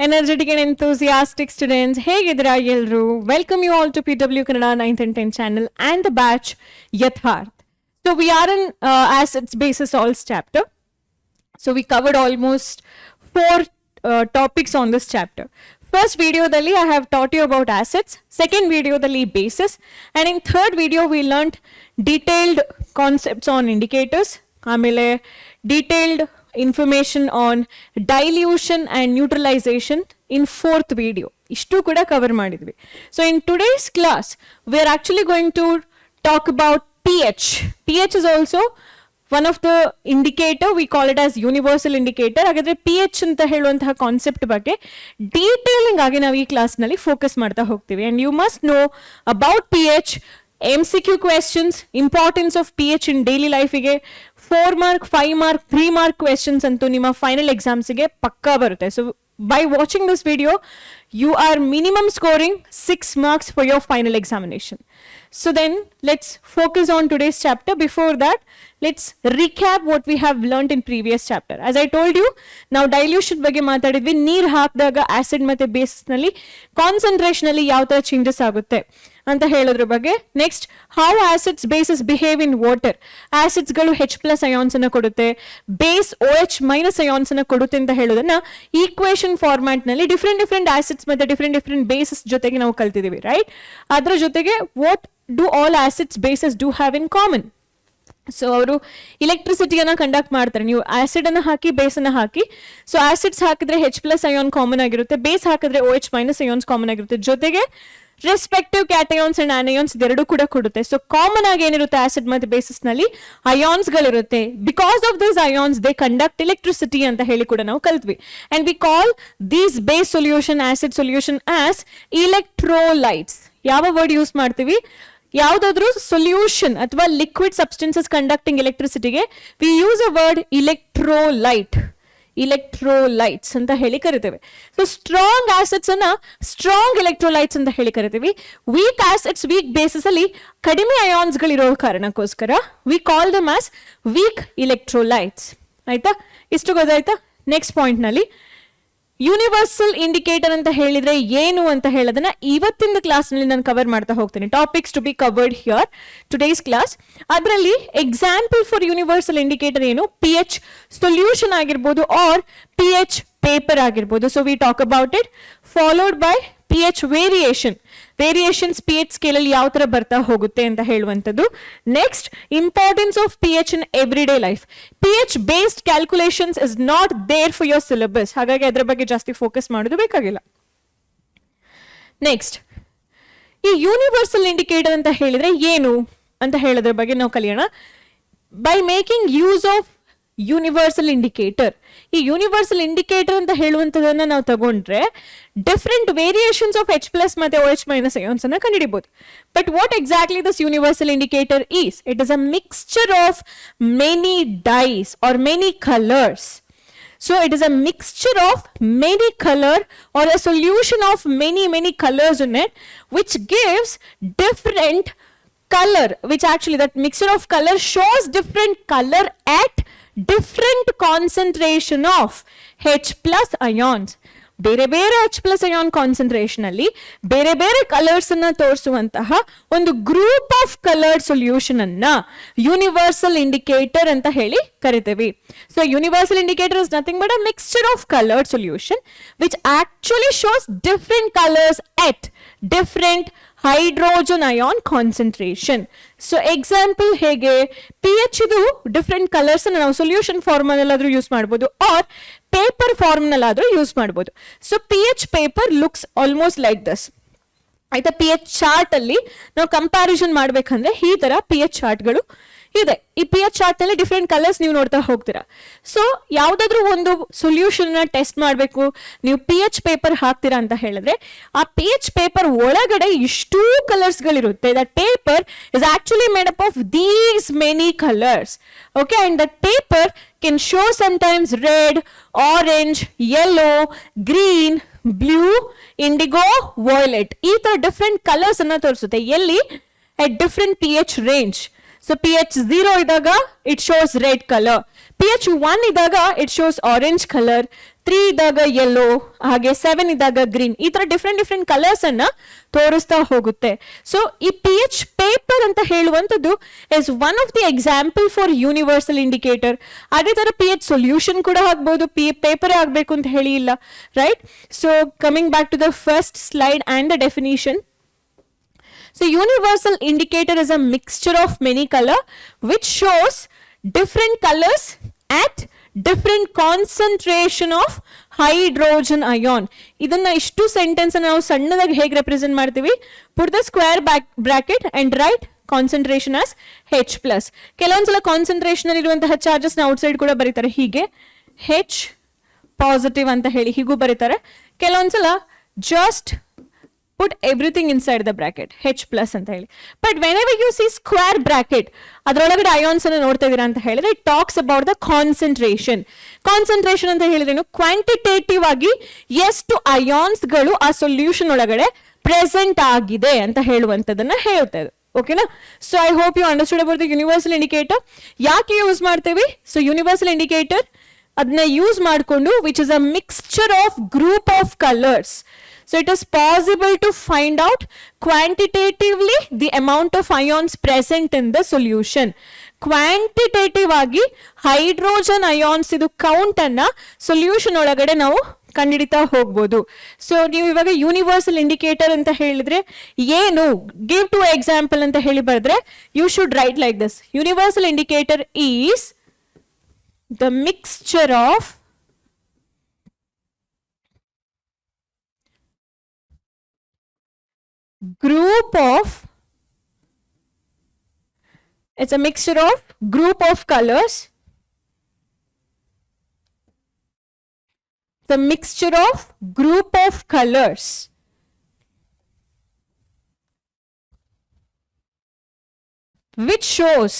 energetic and enthusiastic students. ಹೇಗಿದ್ದೀರಾ ಎಲ್ಲರೂ? Welcome you all to PW Kannada 9th and 10th channel and the batch 𝐻𝐻. So we are in assets basis SALTS chapter. So we covered almost 4 topics on this chapter. First video dalli I have taught you about assets. Second video dalli basis. And in third video we learned detailed concepts on indicators. ಆಮೇಲೆ detailed information on dilution and neutralization in fourth video. ಇಷ್ಟು ಕೂಡ cover ಮಾಡಿದ್ವಿ. So in today's class we are actually going to talk about pH. pH is also one of the indicator, we call it as universal indicator. ಹಾಗಾದ್ರೆ pH ಅಂತ ಹೇಳುವಂತಹ concept ಬಗ್ಗೆ detailing ಆಗಿ ನಾವು ಈ ಕ್ಲಾಸ್ ನಲ್ಲಿ ಫೋಕಸ್ ಮಾಡ್ತಾ ಹೋಗ್ತೀವಿ. And you must know about pH, MCQ questions, importance of pH in daily life ಗೆ 4 mark, 5 mark, 3 mark questions ಅಂತೂ ನಿಮ್ಮ ಫೈನಲ್ ಎಕ್ಸಾಮ್ಸ್ ಗೆ ಪಕ್ಕಾ ಬರುತ್ತೆ. So by watching this video you are minimum scoring 6 marks for your final examination. So then let's focus on today's chapter. Before that, let's recap what we have learned in previous chapter. As I told you, now dilution ಬಗ್ಗೆ ಮಾತಾಡಿದ್ವಿ. ನೀರು ಹಾಕಿದಾಗ acid ಮತ್ತೆ base ನಲ್ಲಿ concentration ಅಲ್ಲಿ ಯಾವ ತರ changes ಆಗುತ್ತೆ ಅಂತ ಹೇಳೋದ್ರ ಬಗ್ಗೆ. Next, how acids bases behave in water. Acids ಗಳು H+ ಅಯಾನ್ಸ್ ಅನ್ನ ಕೊಡುತ್ತೆ, ಬೇಸ್ OH- ಅಯಾನ್ಸ್ ಅನ್ನ ಕೊಡುತ್ತೆ ಅಂತ ಹೇಳೋದನ್ನ ಈಕ್ವೇಶನ್ ಫಾರ್ಮ್ಯಾಟ್ ನಲ್ಲಿ ಡಿಫ್ರೆಂಟ್ ಆಸಿಡ್ಸ್ ಮತ್ತೆ ಡಿಫ್ರೆಂಟ್ ಬೇಸಸ್ ಜೊತೆಗೆ ನಾವು ಕಲ್ತಿದೀವಿ, ರೈಟ್? ಅದ್ರ ಜೊತೆಗೆ what do all acids bases do have in common. So ಅವರು ಇಲೆಕ್ಟ್ರಿಸಿಟಿಯನ್ನ ಕಂಡಕ್ಟ್ ಮಾಡ್ತಾರೆ. ನೀವು ಆಸಿಡ್ ಅನ್ನ ಹಾಕಿ ಬೇಸ್ ಅನ್ನ ಹಾಕಿ, ಸೊ ಆಸಿಡ್ಸ್ ಹಾಕಿದ್ರೆ H+ ಅಯಾನ್ ಕಾಮನ್ ಆಗಿರುತ್ತೆ, ಬೇಸ್ ಹಾಕಿದ್ರೆ OH- ಅಯಾನ್ಸ್ ಕಾಮನ್ ಆಗಿರುತ್ತೆ, ಜೊತೆಗೆ ರೆಸ್ಪೆಕ್ಟಿವ್ ಕ್ಯಾಟಯಾನ್ಸ್ ಅಂಡ್ ಆನಯಾನ್ಸ್ ಇದೆರಡು ಕೂಡ ಕೊಡುತ್ತೆ. ಸೊ ಕಾಮನ್ ಆಗಿ ಏನಿರುತ್ತೆ ಆಸಿಡ್ ಮತ್ತೆ ಬೇಸಿಸ್ ನಲ್ಲಿ ಅಯಾನ್ಸ್ ಗಳಿರುತ್ತೆ. Because of this ions they conduct electricity ಅಂತ ಹೇಳಿ ಕೂಡ ನಾವು ಕಲ್ತ್ವಿ. And we call these base solution, acid solution as electrolytes. ಯಾವ ವರ್ಡ್ ಯೂಸ್ ಮಾಡ್ತೀವಿ? ಯಾವ್ದಾದ್ರು ಸೊಲ್ಯೂಷನ್ ಅಥವಾ ಲಿಕ್ವಿಡ್ ಸಬ್ಸ್ಟೆನ್ಸಸ್ ಕಂಡಕ್ಟಿಂಗ್ ಎಲೆಕ್ಟ್ರಿಸಿಟಿಗೆ we use a word electrolyte. Electrolytes ಅಂತ ಹೇಳಿ ಕರಿತೇವೆ. ಸೊ ಸ್ಟ್ರಾಂಗ್ ಆಸಿಡ್ಸ್ ಅನ್ನ ಸ್ಟ್ರಾಂಗ್ ಎಲೆಕ್ಟ್ರೋಲೈಟ್ಸ್ ಅಂತ ಹೇಳಿ ಕರಿತೀವಿ. ವೀಕ್ ಆಸಿಡ್ಸ್, ವೀಕ್ ಬೇಸಸ್ ಅಲ್ಲಿ ಕಡಿಮೆ ಅಯಾನ್ಸ್ ಗಳಿರೋ ಕಾರಣಕ್ಕೋಸ್ಕರ we call them as weak electrolytes. ಆಯ್ತಾ? ಇಷ್ಟು ಗೊತ್ತಾಯ್ತಾ? ನೆಕ್ಸ್ಟ್ ಪಾಯಿಂಟ್ ನಲ್ಲಿ ಯೂನಿವರ್ಸಲ್ ಇಂಡಿಕೇಟರ್ ಅಂತ ಹೇಳಿದ್ರೆ ಏನು ಅಂತ ಹೇಳೋದನ್ನ ಇವತ್ತಿನ ಕ್ಲಾಸ್ ನಲ್ಲಿ ನಾನು ಕವರ್ ಮಾಡ್ತಾ ಹೋಗ್ತೀನಿ. Topics to be covered here today's class. ಅದರಲ್ಲಿ ಎಕ್ಸಾಂಪಲ್ ಫಾರ್ ಯೂನಿವರ್ಸಲ್ ಇಂಡಿಕೇಟರ್ ಏನು? pH ಸೊಲ್ಯೂಷನ್ ಆಗಿರ್ಬೋದು ಆರ್ pH ಪೇಪರ್ ಆಗಿರ್ಬೋದು. So we talk about it, followed by pH variations pH scale ಅಲ್ಲಿ ಯಾವ ತರ ಬರ್ತಾ ಹೋಗುತ್ತೆ ಅಂತ ಹೇಳುವಂಥದ್ದು. Next, importance of pH in every day life. pH based calculations is not there for your syllabus, ಹಾಗಾಗಿ ಅದರ ಬಗ್ಗೆ ಜಾಸ್ತಿ ಫೋಕಸ್ ಮಾಡೋದು ಬೇಕಾಗಿಲ್ಲ. ನೆಕ್ಸ್ಟ್, ಈ ಯೂನಿವರ್ಸಲ್ ಇಂಡಿಕೇಟರ್ ಅಂತ ಹೇಳಿದ್ರೆ ಏನು ಅಂತ ಹೇಳೋದ್ರ ಬಗ್ಗೆ ನಾವು ಕಲಿಯೋಣ. By making use of universal indicator. ಈ ಯೂನಿವರ್ಸಲ್ ಇಂಡಿಕೇಟರ್ ಅಂತ ಹೇಳುವಂಥದ್ದನ್ನ ನಾವು ತಗೊಂಡ್ರೆ ಡಿಫ್ರೆಂಟ್ ವೇರಿಯೇಷನ್ಸ್ ಆಫ್ H+ ಮತ್ತೆ OH- ಅಯಾನ್ಸ್ ಅನ್ನ ಕಂಡುಹಿಡಿಬಹುದು. But what exactly this universal indicator is? It is a mixture of many dyes or many colours. So it is a mixture of many color or a solution of many colors in it, which gives different color, which actually that mixture of color shows different color at different concentration of H+ ions. ಬೇರೆ ಬೇರೆ H+ ion concentration ಅಲ್ಲಿ ಬೇರೆ ಬೇರೆ colours ಅನ್ನ ತೋರಿಸುವಂತಹ ಒಂದು group of colour solution ಅನ್ನ universal indicator ಅಂತ ಹೇಳಿ ಕರಿತೀವಿ. So universal indicator is nothing but a mixture of coloured solution which actually shows different colours at different hydrogen ion concentration. So example ಹೇಗೆ? pH ಇದು different colours ಅನ್ನು ನಾವು solution form ಅಲ್ಲಾದ್ರೂ use ಮಾಡಬಹುದು R paper form ನಲ್ಲಾದ್ರೂ use ಮಾಡಬಹುದು. So pH paper looks almost like this. ಆಯ್ತಾ? pH chart ಅಲ್ಲಿ ನಾವು comparison ಮಾಡ್ಬೇಕಂದ್ರೆ ಈ ತರ pH ಚಾರ್ಟ್ಗಳು ಇದೆ. ಈ pH ಚಾರ್ಟ್ ನಲ್ಲಿ ಡಿಫ್ರೆಂಟ್ ಕಲರ್ಸ್ ನೀವು ನೋಡ್ತಾ ಹೋಗ್ತೀರಾ. ಸೊ ಯಾವ್ದಾದ್ರು ಒಂದು ಸೊಲ್ಯೂಷನ್ ನ ಟೆಸ್ಟ್ ಮಾಡಬೇಕು, ನೀವು pH ಪೇಪರ್ ಹಾಕ್ತೀರಾ ಅಂತ ಹೇಳಿದ್ರೆ ಆ pH ಪೇಪರ್ ಒಳಗಡೆ ಇಷ್ಟೂ ಕಲರ್ಸ್ ಗಳಿರುತ್ತೆ. That paper is actually made up of these many colours. Okay, and that paper can show sometimes red, orange, yellow, green, blue, indigo, violet. ಈ ತರ ಡಿಫ್ರೆಂಟ್ ಕಲರ್ಸ್ ಅನ್ನ ತೋರಿಸುತ್ತೆ. ಎಲ್ಲಿ? at different pH range. So pH 0 ಇದ್ದಾಗ it shows red colour, pH 1 ಇದ್ದಾಗ it shows orange colour, 3 ಇದ್ದಾಗ yellow, ಹಾಗೆ 7 ಇದ್ದಾಗ ಗ್ರೀನ್. ಈ ತರ ಡಿಫ್ರೆಂಟ್ ಕಲರ್ಸ್ ಅನ್ನ ತೋರಿಸ್ತಾ ಹೋಗುತ್ತೆ. ಸೊ ಈ pH ಪೇಪರ್ ಅಂತ ಹೇಳುವಂಥದ್ದು is one of the example for universal indicator. ಅದೇ ತರ pH ಸೊಲ್ಯೂಷನ್ ಕೂಡ ಆಗ್ಬಹುದು, ಪೇಪರ್ ಆಗ್ಬೇಕು ಅಂತ ಹೇಳಿ ಇಲ್ಲ, right? So coming back to the first slide and the definition. So universal indicator is a mixture of many color which shows different colors at different concentration of hydrogen ion. ಇದನ್ನ ಇಷ್ಟು sentence ನಾವು ಸಣ್ಣದಾಗಿ ಹೇಗೆ represent ಮಾಡ್ತೀವಿ? Put the square bracket and write concentration as H+. ಕೆಲವೊಂದ್ಸಲ concentration ಇರುವಂತಹ charges ನ outside ಕೂಡ ಬರೀತಾರೆ, ಹೀಗೆ H ಪಾಸಿಟಿವ್ ಅಂತ ಹೇಳಿ ಹೀಗೂ ಬರೀತಾರೆ. ಕೆಲವೊಂದ್ಸಲ just put everything inside the bracket H+ ಅಂತ ಹೇಳಿ. But whenever you see square bracket ಅದರೊಳಗಡೆ ಅಯಾನ್ಸ್ ಅನ್ನು ನೋಡ್ತಾ ಇದೀರಾ ಅಂತ ಹೇಳಿದ್ರೆ it talks about the concentration. Concentration ಅಂತ ಹೇಳಿದ್ರೆ ಕ್ವಾಂಟಿಟೇಟಿವ್ ಆಗಿ ಎಷ್ಟು ಅಯಾನ್ಸ್ ಗಳು ಆ ಸೊಲ್ಯೂಷನ್ ಒಳಗಡೆ ಪ್ರೆಸೆಂಟ್ ಆಗಿದೆ ಅಂತ ಹೇಳುವಂತದನ್ನ ಹೇಳ್ತಾ ಇದೆ. ಓಕೆನಾ? So I hope you understood about the universal indicator. ಯಾಕೆ ಯೂಸ್ ಮಾಡ್ತೇವೆ? ಸೊ ಯೂನಿವರ್ಸಲ್ ಇಂಡಿಕೇಟರ್ ಅದನ್ನ ಯೂಸ್ ಮಾಡಿಕೊಂಡು which is a mixture of group of colours. So it is possible to find out quantitatively the amount of ions present in the solution. Quantitative ಆಗಿ hydrogen ions ಇದು count ಅನ್ನ solution ಒಳಗಡೆ ನಾವು ಕಂಡುಹಿಡಿತಾ ಹೋಗ್ಬೋದು. So ನೀವು ಇವಾಗ universal indicator ಅಂತ ಹೇಳಿದ್ರೆ ಏನು, ಗಿವ್ ಟು ಎಕ್ಸಾಂಪಲ್ ಅಂತ ಹೇಳಿ ಬರೆದ್ರೆ you should write like this. Universal indicator is the mixture of it's a mixture of group of colors, the mixture of group of colors which shows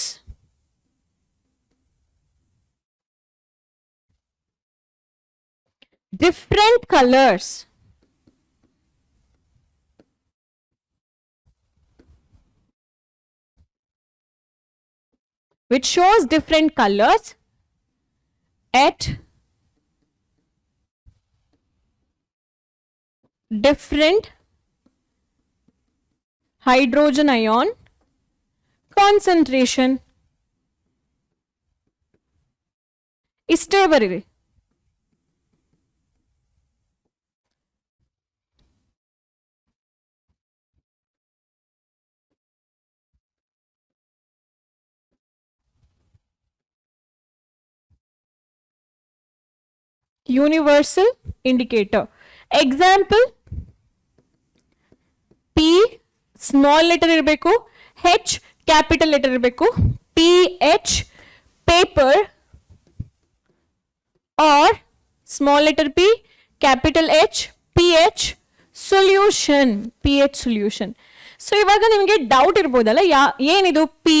different colors which shows different colors at different hydrogen ion concentration. ಇಷ್ಟೇ ಬರೀರಿ. Universal indicator. Example, P small letter ಇರಬೇಕು, H capital letter ಇರಬೇಕು. PH paper or small letter P capital H, PH solution, PH solution. So ಇವಾಗ ನಿಮಗೆ doubt ಇರ್ಬೋದಲ್ಲ, ಏನಿದು P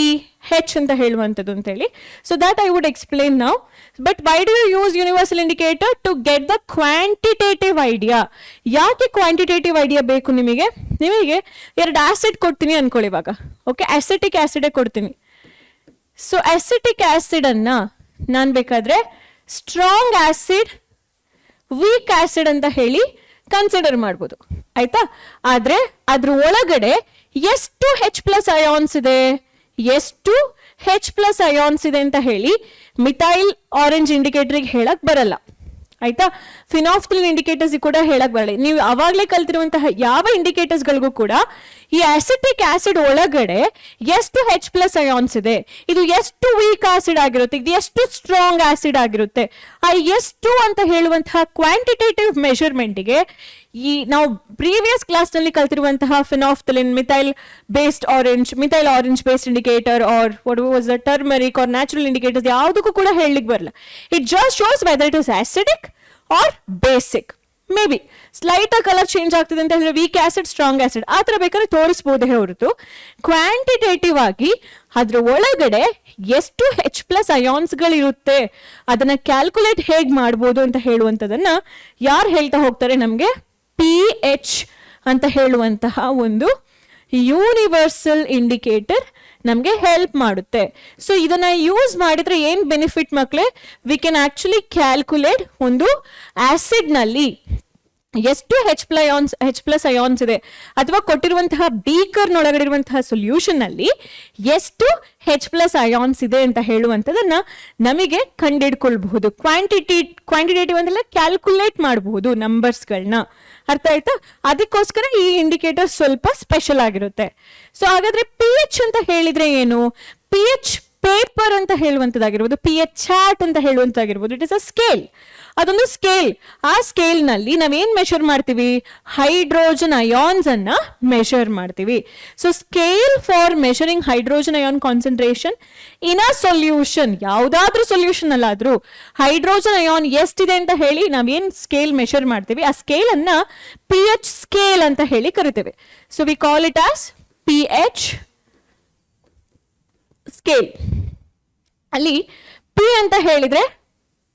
H ಅಂತ ಹೇಳುವಂಥದ್ದು ಅಂತ ಹೇಳಿ. So that I would explain now. But why do you use universal indicator? To get the quantitative idea. ಯಾಕೆ quantitative idea ಬೇಕು ನಿಮಗೆ? ನಿಮಗೆ 2 ಆಸಿಡ್ ಕೊಡ್ತೀನಿ ಅನ್ಕೊಳ್ಳಿ ಇವಾಗ. ಓಕೆ, ಅಸಿಟಿಕ್ ಆಸಿಡೇ ಕೊಡ್ತೀನಿ. ಸೊ ಅಸಿಟಿಕ್ ಆಸಿಡ್ ಅನ್ನ ನಾನು ಬೇಕಾದ್ರೆ ಸ್ಟ್ರಾಂಗ್ ಆಸಿಡ್, ವೀಕ್ ಆಸಿಡ್ ಅಂತ ಹೇಳಿ ಕನ್ಸಿಡರ್ ಮಾಡ್ಬೋದು, ಆಯ್ತಾ? ಆದ್ರೆ ಅದ್ರ ಒಳಗಡೆ ಎಷ್ಟು H+ ಅಯಾನ್ಸ್ ಇದೆ, ಎಷ್ಟು H+ ಅಯಾನ್ಸ್ ಇದೆ ಅಂತ ಹೇಳಿ ಮಿಥೈಲ್ ಆರೆಂಜ್ ಇಂಡಿಕೇಟರ್ಗೆ ಹೇಳಕ್ ಬರಲ್ಲ, ಆಯ್ತಾ? ಫಿನಾಫ್ಥಲಿನ್ ಇಂಡಿಕೇಟರ್ಸ್ ಕೂಡ ಹೇಳಕ್ ಬರಲ್ಲ. ನೀವು ಅವಾಗಲೇ ಕಲ್ತಿರುವಂತಹ ಯಾವ ಇಂಡಿಕೇಟರ್ಸ್ ಗಳಿಗೂ ಕೂಡ ಈ ಅಸಿಟಿಕ್ ಆಸಿಡ್ ಒಳಗಡೆ ಎಷ್ಟು H+ ಅಯಾನ್ಸ್ ಇದೆ, ಇದು ಎಷ್ಟು ವೀಕ್ ಆಸಿಡ್ ಆಗಿರುತ್ತೆ, ಇದು ಎಷ್ಟು ಸ್ಟ್ರಾಂಗ್ ಆಸಿಡ್ ಆಗಿರುತ್ತೆ, ಆ ಎಷ್ಟು ಅಂತ ಹೇಳುವಂತಹ ಕ್ವಾಂಟಿಟೇಟಿವ್ ಮೆಷರ್ಮೆಂಟ್ಗೆ ಈ ನಾವು ಪ್ರೀವಿಯಸ್ ಕ್ಲಾಸ್ ನಲ್ಲಿ ಕಲ್ತಿರುವಂತಹ phenolphthalein, methyl orange based indicator or what was the turmeric or natural indicators ಯಾವುದಕ್ಕೂ ಕೂಡ ಹೇಳಲಿಕ್ಕೆ ಬರಲ್ಲ. It just shows whether it is acidic or basic. Maybe slight colour change ಆಗ್ತಿದೆ ಅಂತ ಹೇಳಿದ್ರೆ ವೀಕ್ ಆಸಿಡ್, ಸ್ಟ್ರಾಂಗ್ ಆಸಿಡ್ ಆ ಥರ ಬೇಕಾದ್ರೆ ತೋರಿಸಬಹುದೇ ಹೊರತು ಕ್ವಾಂಟಿಟೇಟಿವ್ ಆಗಿ ಅದ್ರ ಒಳಗಡೆ ಎಷ್ಟು H+ ಅಯಾನ್ಸ್ಗಳಿರುತ್ತೆ ಅದನ್ನ ಕ್ಯಾಲ್ಕುಲೇಟ್ ಹೇಗೆ ಮಾಡ್ಬೋದು ಅಂತ ಹೇಳುವಂಥದ್ದನ್ನ ಯಾರು ಹೇಳ್ತಾ ಹೋಗ್ತಾರೆ? ನಮಗೆ PH ಅಂತ ಹೇಳುವಂತಹ ಒಂದು ಯೂನಿವರ್ಸಲ್ ಇಂಡಿಕೇಟರ್ ನಮಗೆ ಹೆಲ್ಪ್ ಮಾಡುತ್ತೆ. ಸೊ ಇದನ್ನ ಯೂಸ್ ಮಾಡಿದ್ರೆ ಏನ್ ಬೆನಿಫಿಟ್ ಮಕ್ಕಳೇ, ವಿ ಕ್ಯಾನ್ ಆಕ್ಚುಲಿ ಕ್ಯಾಲ್ಕುಲೇಟ್ ಒಂದು ಆಸಿಡ್ ನಲ್ಲಿ ಎಷ್ಟು H+ ಅಯಾನ್ಸ್ ಇದೆ, ಅಥವಾ ಕೊಟ್ಟಿರುವಂತಹ ಬೀಕರ್ ನೊಳಗಡೆ ಇರುವಂತಹ ಸೊಲ್ಯೂಷನ್ ನಲ್ಲಿ ಎಷ್ಟು H+ ಅಯಾನ್ಸ್ ಇದೆ ಅಂತ ಹೇಳುವಂತದನ್ನ ನಮಗೆ ಕಂಡಿಡ್ಕೊಳ್ಬಹುದು. ಕ್ವಾಂಟಿಟೇಟಿವ್ ಅಂತೆಲ್ಲ ಕ್ಯಾಲ್ಕುಲೇಟ್ ಮಾಡಬಹುದು ನಂಬರ್ಸ್ಗಳನ್ನ. ಅರ್ಥ ಆಯ್ತಾ? ಅದಕ್ಕೋಸ್ಕರ ಈ ಇಂಡಿಕೇಟರ್ ಸ್ವಲ್ಪ ಸ್ಪೆಷಲ್ ಆಗಿರುತ್ತೆ. ಸೊ ಹಾಗಾದ್ರೆ pH ಅಂತ ಹೇಳಿದ್ರೆ ಏನು? pH ಪೇಪರ್ ಅಂತ ಹೇಳುವಂತದ್ದಾಗಿರ್ಬೋದು, pH ಚಾರ್ಟ್ ಅಂತ ಹೇಳುವಂತಾಗಿರ್ಬೋದು, ಇಟ್ ಇಸ್ ಅ ಸ್ಕೇಲ್. ಅದೊಂದು ಸ್ಕೇಲ್. ಆ ಸ್ಕೇಲ್ ನಲ್ಲಿ ನಾವೇನ್ ಮೆಷರ್ ಮಾಡ್ತೀವಿ? ಹೈಡ್ರೋಜನ್ ಅಯಾನ್ಸ್ ಅನ್ನ ಮೆಷರ್ ಮಾಡ್ತೀವಿ. So scale for measuring hydrogen ion concentration in a solution, ಯಾವ್ದಾದ್ರೂ ಸೊಲ್ಯೂಷನ್ ಅಲ್ಲಾದ್ರೂ ಹೈಡ್ರೋಜನ್ ಅಯಾನ್ ಎಷ್ಟಿದೆ ಅಂತ ಹೇಳಿ ನಾವೇನ್ ಸ್ಕೇಲ್ ಮೆಷರ್ ಮಾಡ್ತೀವಿ, ಆ ಸ್ಕೇಲ್ ಅನ್ನ pH ಸ್ಕೇಲ್ ಅಂತ ಹೇಳಿ ಕರಿತೇವೆ. So we call it as pH scale. ಅಲ್ಲಿ ಪಿ ಅಂತ ಹೇಳಿದ್ರೆ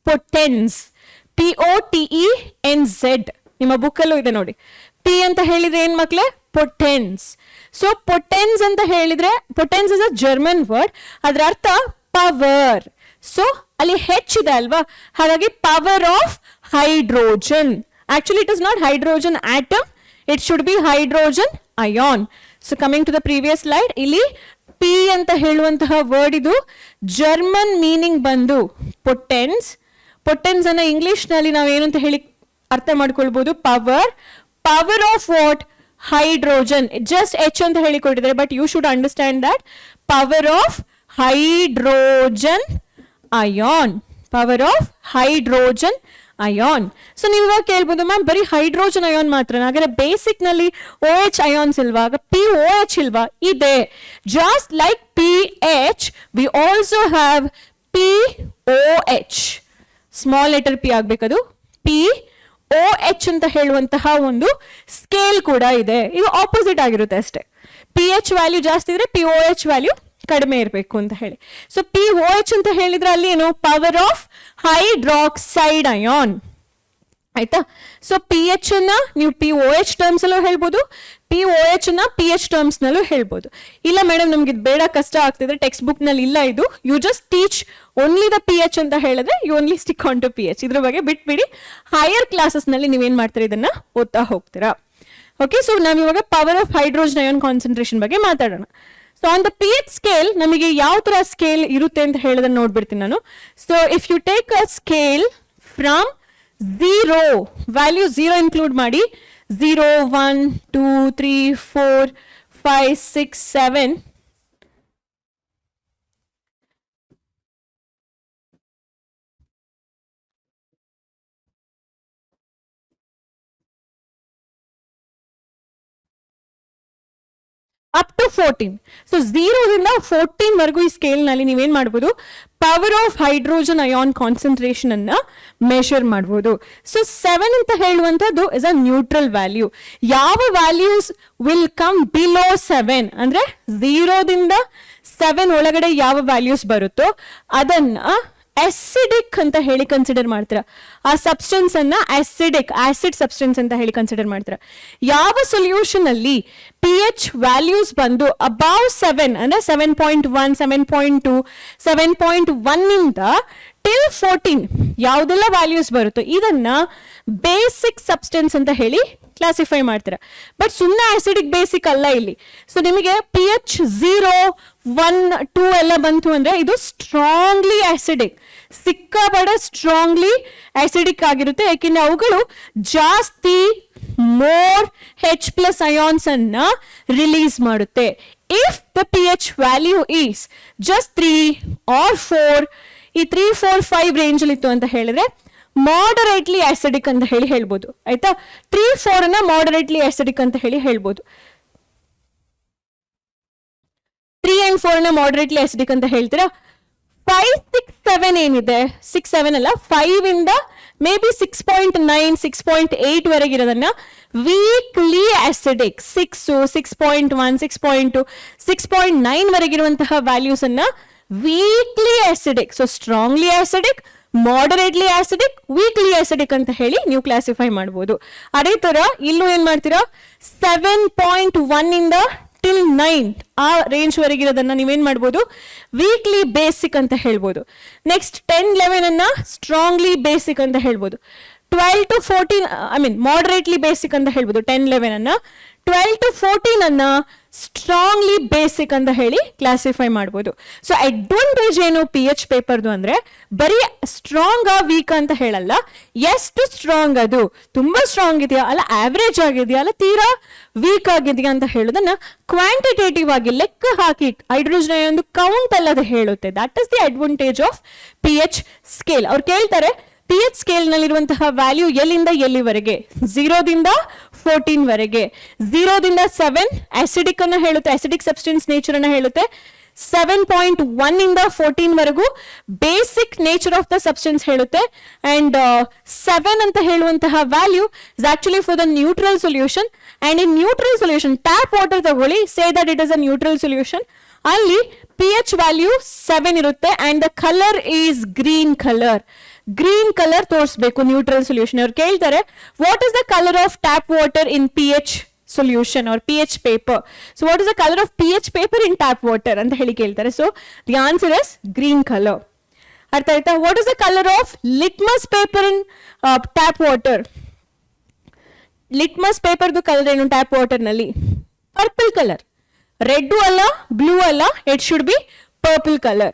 ಪೊಟೆನ್ಸ್, POTENZ, ನಿಮ್ಮ ಬುಕ್ಕಲ್ಲೂ ಇದೆ ನೋಡಿ. ಪಿ ಅಂತ ಹೇಳಿದ್ರೆ ಏನ್ ಮಕ್ಳೆ? ಪೊಟೆನ್ಸ್. ಸೊ ಪೊಟೆನ್ಸ್ ಅಂತ ಹೇಳಿದ್ರೆ, potence is a German word, ಅದರ ಅರ್ಥ ಪವರ್. ಸೊ ಅಲ್ಲಿ ಹೆಚ್ ಇದೆ ಅಲ್ವಾ, ಹಾಗಾಗಿ power of hydrogen. Actually it is not hydrogen atom, it should be hydrogen ion. So coming to the previous slide, ಇಲ್ಲಿ ಪಿ ಅಂತ ಹೇಳುವಂತಹ ವರ್ಡ್ ಇದು ಜರ್ಮನ್ ಮೀನಿಂಗ್ ಬಂದು ಪೊಟೆನ್ಸ್. ಪೊಟೆನ್ಸ್ ಅನ್ನ ಇಂಗ್ಲಿಷ್ ನಲ್ಲಿ ನಾವೇನು ಅಂತ ಹೇಳಿ ಅರ್ಥ ಮಾಡ್ಕೊಳ್ಬಹುದು? Power. Power of what? Hydrogen. Just H ಅಂತ ಹೇಳಿ ಕೊಟ್ಟಿದ್ದಾರೆ, but you should understand that power of hydrogen ion. Power of hydrogen ion. So ನೀವು ಇವಾಗ ಕೇಳ್ಬೋದು, ಮ್ಯಾಮ್ ಬರೀ ಹೈಡ್ರೋಜನ್ ಅಯಾನ್ ಮಾತ್ರ, ಹಾಗಾದ್ರೆ ಬೇಸಿಕ್ ನಲ್ಲಿ OH ಅಯಾನ್ಸ್ ಇಲ್ವಾ, POH ಇಲ್ವಾ? ಇದೆ. Just like PH we also have POH. Small letter P ಆಗ್ಬೇಕದು. POH ಅಂತ ಹೇಳುವಂತಹ ಒಂದು ಸ್ಕೇಲ್ ಕೂಡ ಇದೆ. ಇದು ಆಪೋಸಿಟ್ ಆಗಿರುತ್ತೆ ಅಷ್ಟೇ. PH ವ್ಯಾಲ್ಯೂ ಜಾಸ್ತಿ ಇದ್ರೆ POH ವ್ಯಾಲ್ಯೂ ಕಡಿಮೆ ಇರಬೇಕು ಅಂತ ಹೇಳಿ. ಸೊ POH ಅಂತ ಹೇಳಿದ್ರೆ ಅಲ್ಲಿ ಏನು? Power of hydroxide ion. ಆಯ್ತಾ? ಸೊ PH ಅನ್ನ ನೀವು POH ಟರ್ಮ್ಸ್ ಅಲ್ಲೂ ಹೇಳ್ಬೋದು, POH ಅನ್ನ PH ಟರ್ಮ್ಸ್ ನಲ್ಲೂ ಹೇಳ್ಬೋದು. ಇಲ್ಲ ಮೇಡಮ್ ನಮ್ಗೆ ಇದು ಬೇಡ, ಕಷ್ಟ ಆಗ್ತಿದ್ರೆ ಟೆಕ್ಸ್ಟ್ ಬುಕ್ ನಲ್ಲಿ ಇಲ್ಲ ಇದು, you just teach only the PH ಅಂತ ಹೇಳಿದ್ರೆ you only stick on to PH. ಇದ್ರ ಬಗ್ಗೆ ಬಿಟ್ಬಿಡಿ, ಹೈಯರ್ ಕ್ಲಾಸಸ್ ನಲ್ಲಿ ನೀವೇನ್ ಮಾಡ್ತೀರಾ, ಇದನ್ನ ಓದ್ತಾ ಹೋಗ್ತೀರಾ. ಓಕೆ, ಸೊ ನಾವಿವಾಗ power of hydrogen ion concentration ಬಗ್ಗೆ ಮಾತಾಡೋಣ. So on the PH scale ನಮಗೆ ಯಾವ ತರ ಸ್ಕೇಲ್ ಇರುತ್ತೆ ಅಂತ ಹೇಳೋದನ್ನ ನೋಡ್ಬಿಡ್ತೀನಿ ನಾನು. So if you take a scale from 0, value 0 include ಮಾಡಿ, 0, 1, 2, 3, 4, 5, 6, 7, ಅಪ್ ಟು 14. ಸೊ 0 ದಿಂದ 14 ವರೆಗೂ ಈ ಸ್ಕೇಲ್ ನಲ್ಲಿ ನೀವೇನ್ ಮಾಡಬಹುದು? Power of hydrogen ion concentration ಅನ್ನ ಮೆಷರ್ ಮಾಡಬಹುದು. ಸೊ 7 ಅಂತ ಹೇಳುವಂತದ್ದು ಇಸ್ ಅ ನ್ಯೂಟ್ರಲ್ ವ್ಯಾಲ್ಯೂ. ಯಾವ ವ್ಯಾಲ್ಯೂಸ್ ವಿಲ್ ಕಮ್ ಬಿಲೋ 7 ಅಂದ್ರೆ 0 ದಿಂದ 7 ಒಳಗಡೆ ಯಾವ ವ್ಯಾಲ್ಯೂಸ್ ಬರುತ್ತೋ ಅದನ್ನ ಅಸಿಡಿಕ್ ಅಂತ ಹೇಳಿ ಕನ್ಸಿಡರ್ ಮಾಡ್ತೀರಾ. ಆ ಸಬ್ಸ್ಟೆನ್ಸ್ ಅನ್ನ ಆಸಿಡ್ ಸಬ್ಸ್ಟೆನ್ಸ್ ಅಂತ ಹೇಳಿ ಕನ್ಸಿಡರ್ ಮಾಡ್ತೀರಾ. ಯಾವ ಸೊಲ್ಯೂಷನ್ ಅಲ್ಲಿ PH ವ್ಯಾಲ್ಯೂಸ್ ಬಂದು ಅಬೌವ್ 7 ಅಂದ್ರೆ 7.1, 7.2, 7.1 ಇಂದ ಟಿಲ್ 14 ಯಾವುದೆಲ್ಲ ವ್ಯಾಲ್ಯೂಸ್ ಬರುತ್ತೋ ಇದನ್ನ ಬೇಸಿಕ್ ಸಬ್ಸ್ಟೆನ್ಸ್ ಅಂತ ಹೇಳಿ ಕ್ಲಾಸಿಫೈ ಮಾಡ್ತೀರಾ. ಬಟ್ ಸುಮ್ಮನೆ ಆಸಿಡಿಕ್ ಬೇಸಿಕ್ ಅಲ್ಲ ಇಲ್ಲಿ. ಸೊ ನಿಮಗೆ PH 0, 1, 2 ಎಲ್ಲ ಬಂತು ಅಂದ್ರೆ ಇದು ಸ್ಟ್ರಾಂಗ್ಲಿ ಆಸಿಡಿಕ್, ಸಿಕ್ಕಾಪಟ್ಟೆ ಸ್ಟ್ರಾಂಗ್ಲಿ ಆಸಿಡಿಕ್ ಆಗಿರುತ್ತೆ. ಯಾಕೆಂದ್ರೆ ಅವುಗಳು ಜಾಸ್ತಿ ಮೋರ್ H+ ಅಯಾನ್ಸ್ ಅನ್ನ ರಿಲೀಸ್ ಮಾಡುತ್ತೆ. If the PH value is just 3 or 4, ಈ 3, 4, 5 ರೇಂಜ್ ಅಲ್ಲಿ ಇತ್ತು ಅಂತ ಹೇಳಿದ್ರೆ ಮಾಡರೇಟ್ಲಿ ಆಸಿಡಿಕ್ ಅಂತ ಹೇಳಿ ಹೇಳ್ಬೋದು. ಆಯ್ತಾ? 3, 4 ಅನ್ನ ಮಾಡರೇಟ್ಲಿ ಆಸಿಡಿಕ್ ಅಂತ ಹೇಳಿ ಹೇಳ್ಬೋದು. 3 and 4 ಅನ್ನ ಮಾಡರೇಟ್ಲಿ ಆಸಿಡಿಕ್ ಅಂತ ಹೇಳ್ತೀರಾ. 5, 6, 7 ಏನಿದೆ, 6, 7 ಅಲ್ಲ, 5 ಇಂದ ಮೇ ಬಿ 6.9, 6.8 ವರೆಗೆ ಇರೋದನ್ನ ವೀಕ್ಲಿ ಆಸಿಡಿಕ್, 6, 6.1, 6.2, 6.9 ವರೆಗಿರುವಂತಹ ವ್ಯಾಲ್ಯೂಸ್ ಅನ್ನ weekly acidic. So strongly acidic, ಮಾಡರೇಟ್ಲಿ acidic, weekly acidic ಅಂತ ಹೇಳಿ ನೀವು ಕ್ಲಾಸಿಫೈ ಮಾಡಬಹುದು. ಅದೇ ತರ ಇಲ್ಲೂ ಏನ್ ಮಾಡ್ತೀರಾ, 7.1 ಇಂದ till 9 ಆ ರೇಂಜ್ ವರೆಗಿರೋದನ್ನ ನೀವೇನ್ ಮಾಡ್ಬೋದು, ವೀಕ್ಲಿ ಬೇಸಿಕ್ ಅಂತ ಹೇಳ್ಬೋದು. ನೆಕ್ಸ್ಟ್ 10-11 ಅನ್ನ ಸ್ಟ್ರಾಂಗ್ಲಿ ಬೇಸಿಕ್ ಅಂತ ಹೇಳ್ಬೋದು. 12 to 14 moderately basic ಅಂತ ಹೇಳ್ಬೋದು 10-11 ಅನ್ನ. 12 to 14 ಅನ್ನ ಸ್ಟ್ರಾಂಗ್ಲಿ ಬೇಸಿಕ್ ಅಂತ ಹೇಳಿ ಕ್ಲಾಸಿಫೈ ಮಾಡ್ಬೋದು. ಸೊ ಅಡ್ವಾಂಟೇಜ್ ಏನು ಪಿ ಎಚ್ ಪೇಪರ್ದು ಅಂದ್ರೆ ಬರೀ ಸ್ಟ್ರಾಂಗ್ ವೀಕ್ ಅಂತ ಹೇಳಲ್ಲ, ಎಷ್ಟು ಸ್ಟ್ರಾಂಗ್ ಅದು, ತುಂಬಾ ಸ್ಟ್ರಾಂಗ್ ಇದೆಯಾ ಅಲ್ಲ, ಆವರೇಜ್ ಆಗಿದೆಯಾ ಅಲ್ಲ, ತೀರಾ ವೀಕ್ ಆಗಿದೆಯಾ ಅಂತ ಹೇಳೋದನ್ನ ಕ್ವಾಂಟಿಟೇಟಿವ್ ಆಗಿ ಲೆಕ್ಕ ಹಾಕಿ ಹೈಡ್ರೋಜನ್ ಒಂದು ಕೌಂಟ್ ಅಲ್ಲದೆ ಹೇಳುತ್ತೆ. That is the advantage of P H scale. ಅವ್ರು ಕೇಳ್ತಾರೆ ಪಿ ಎಚ್ ಸ್ಕೇಲ್ ನಲ್ಲಿರುವಂತಹ ವ್ಯಾಲ್ಯೂ ಎಲ್ಲಿಂದ ಎಲ್ಲಿವರೆಗೆ, 0ದಿಂದ 14 ವರೆಗೆ. 0ದಿಂದ 7 ಆಸಿಡಿಕ್ ಅನ್ನ ಹೇಳುತ್ತೆ, ಆಸಿಡಿಕ್ ಸಬ್ಸ್ಟೆನ್ಸ್ ನೇಚರ್ ಅನ್ನ ಹೇಳುತ್ತೆ. 7.1 ಇಂದ 14 ವರೆಗೂ basic nature of the substance ಹೇಳುತ್ತೆ. ಅಂಡ್ 7 ಅಂತ ಹೇಳುವಂತಹ value is actually for the neutral solution. And in neutral solution tap water ತಗೊಳ್ಳಿ, say that it is a neutral solution, ಅಲ್ಲಿ ಪಿ ಎಚ್ ವ್ಯಾಲ್ಯೂ 7 ಇರುತ್ತೆ. And the colour is green colour. Green colour ತೋರಿಸಬೇಕು neutral solution. ಅವ್ರು ಕೇಳ್ತಾರೆ what is the colour of tap water in P H solution or pH paper. So what is the color of pH paper in tap water ಅಂತ ಹೇಳಿ ಕೇಳ್ತಾರೆ. So the answer is green color. ಅರ್ಥ ಆಯ್ತಾ? What is the color of litmus paper in tap water? litmus paper ದು colour ಏನು tap water ನಲ್ಲಿ? Purple colour. Red ಅಲ್ಲ, blue ಅಲ್ಲ, it should be purple color.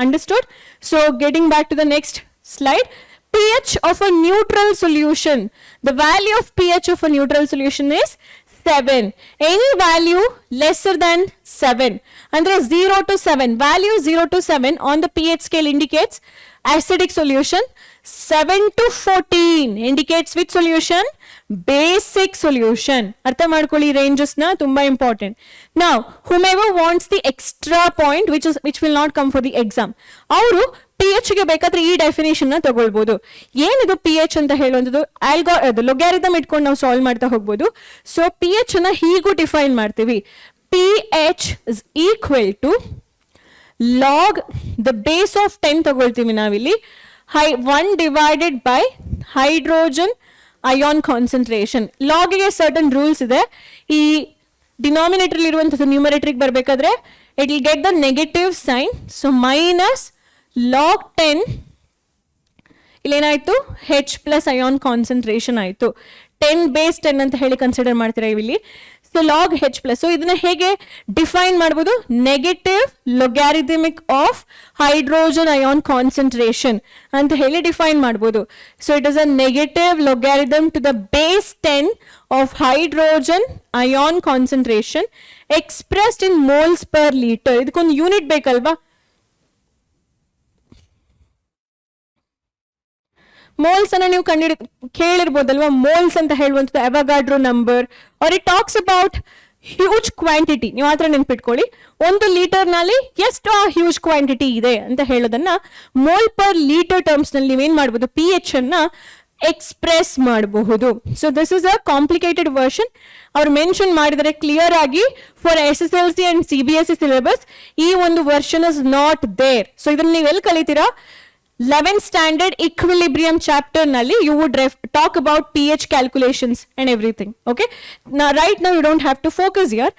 Understood? So getting back to the next slide, pH of a neutral solution. The value of pH of a neutral solution is 7. Any value lesser than 7 andre 0 to 7, value 0 to 7 on the pH scale indicates acidic solution. 7 to 14 indicates which solution? Basic solution. ಅರ್ಥ ಮಾಡ್ಕೊಳ್ಳಿ ranges na, ತುಂಬಾ important. Now whomever wants the extra point which will not come for the exam, ಅವರು P H ಗೆ ಬೇಕಾದ್ರೆ ಈ definition ನ ತಗೊಳ್ಬಹುದು. ಏನಿದು ಪಿ ಎಚ್ ಅಂತ ಹೇಳುವಂಥದ್ದು ಲೊಗ್ಯಾರಿದಮ್ ಇಟ್ಕೊಂಡು ನಾವು ಸಾಲ್ವ್ ಮಾಡ್ತಾ ಹೋಗ್ಬೋದು. ಸೊ ಪಿ ಎಚ್ ಅನ್ನ ಹೀಗೂ ಡಿಫೈನ್ ಮಾಡ್ತೀವಿ. P H is equal to log the base of 10 ತಗೊಳ್ತೀವಿ ನಾವಿಲ್ಲಿ, 1 divided by hydrogen ion concentration. ಲಾಗಿಗೆ ಸರ್ಟನ್ ರೂಲ್ಸ್ ಇದೆ. ಈ ಡಿನಾಮಿನೇಟರ್ ಇರುವಂಥದ್ದು ನ್ಯೂಮರೇಟರ್ಗೆ ಬರಬೇಕಾದ್ರೆ it will get the negative sign. So minus log 10 ಇಲ್ಲೇನಾಯ್ತು, H ಪ್ಲಸ್ ಅಯಾನ್ ಕಾನ್ಸಂಟ್ರೇಷನ್ ಆಯ್ತು. 10 ಬೇಸ್ 10 ಅಂತ ಹೇಳಿ ಕನ್ಸಿಡರ್ ಮಾಡ್ತೀರಾ ಇಲ್ಲಿ. So log H plus. So ಇದನ್ನ ಹೇಗೆ ಡಿಫೈನ್ ಮಾಡ್ಬೋದು? Negative logarithmic of hydrogen ion concentration ಅಂತ ಹೇಳಿ ಡಿಫೈನ್ ಮಾಡ್ಬೋದು. So it is a negative logarithm to the base 10 of hydrogen ion concentration expressed in moles per litre. ಇದಕ್ಕೊಂದು unit ಬೇಕಲ್ವಾ? Moles ಅನ್ನ ನೀವು ಕೇಳಿರ್ಬೋದಲ್ವಾ? ಮೋಲ್ಸ್ ಅಂತ ಹೇಳುವಂಥದ್ದು Avogadro number, or it talks about huge quantity. ನೀವು ಆತರ ನೆನ್ಪಿಟ್ಕೊಳ್ಳಿ, 1 ಲೀಟರ್ ನಲ್ಲಿ ಎಷ್ಟು ಹ್ಯೂಜ್ ಕ್ವಾಂಟಿಟಿ ಇದೆ ಅಂತ ಹೇಳೋದನ್ನ ಮೋಲ್ ಪರ್ ಲೀಟರ್ ಟರ್ಮ್ಸ್ ನಲ್ಲಿ ನೀವೇನ್ ಮಾಡ್ಬೋದು, ಪಿ ಎಚ್ ಅನ್ನ ಎಕ್ಸ್ಪ್ರೆಸ್ ಮಾಡಬಹುದು. So this is a complicated version. ಅವ್ರು ಮೆನ್ಷನ್ ಮಾಡಿದರೆ ಕ್ಲಿಯರ್ ಆಗಿ for SSLC and CBSE syllabus ಈ ಒಂದು version is not there. So ಇದನ್ನ ನೀವು ಎಲ್ಲಿ ಕಲಿತೀರಾ? 11th standard equilibrium chapter nalli you would talk about pH calculations and everything. Okay, now right now you don't have to focus here.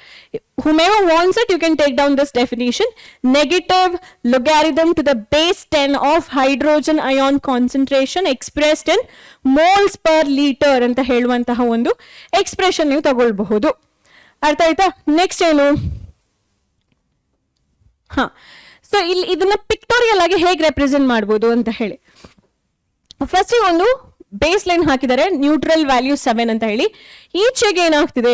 Whomever wants it, you can take down this definition: negative logarithm to the base 10 of hydrogen ion concentration expressed in moles per liter anta heluvantaha ondu expression ನೀವು ತಗೊಳ್ಳಬಹುದು. ಅರ್ಥ ಆಯ್ತಾ? Next ಏನು? So ಇಲ್ಲಿ ಇದನ್ನ pictorial ಆಗಿ ಹೇಗೆ represent ಮಾಡ್ಬೋದು ಅಂತ ಹೇಳಿ, ಫಸ್ಟ್ ಒಂದು ಬೇಸ್ ಲೈನ್ ಹಾಕಿದ್ದಾರೆ, ನ್ಯೂಟ್ರಲ್ ವ್ಯಾಲ್ಯೂ 7 ಅಂತ ಹೇಳಿ. ಈಚೆಗೆ ಏನಾಗ್ತಿದೆ,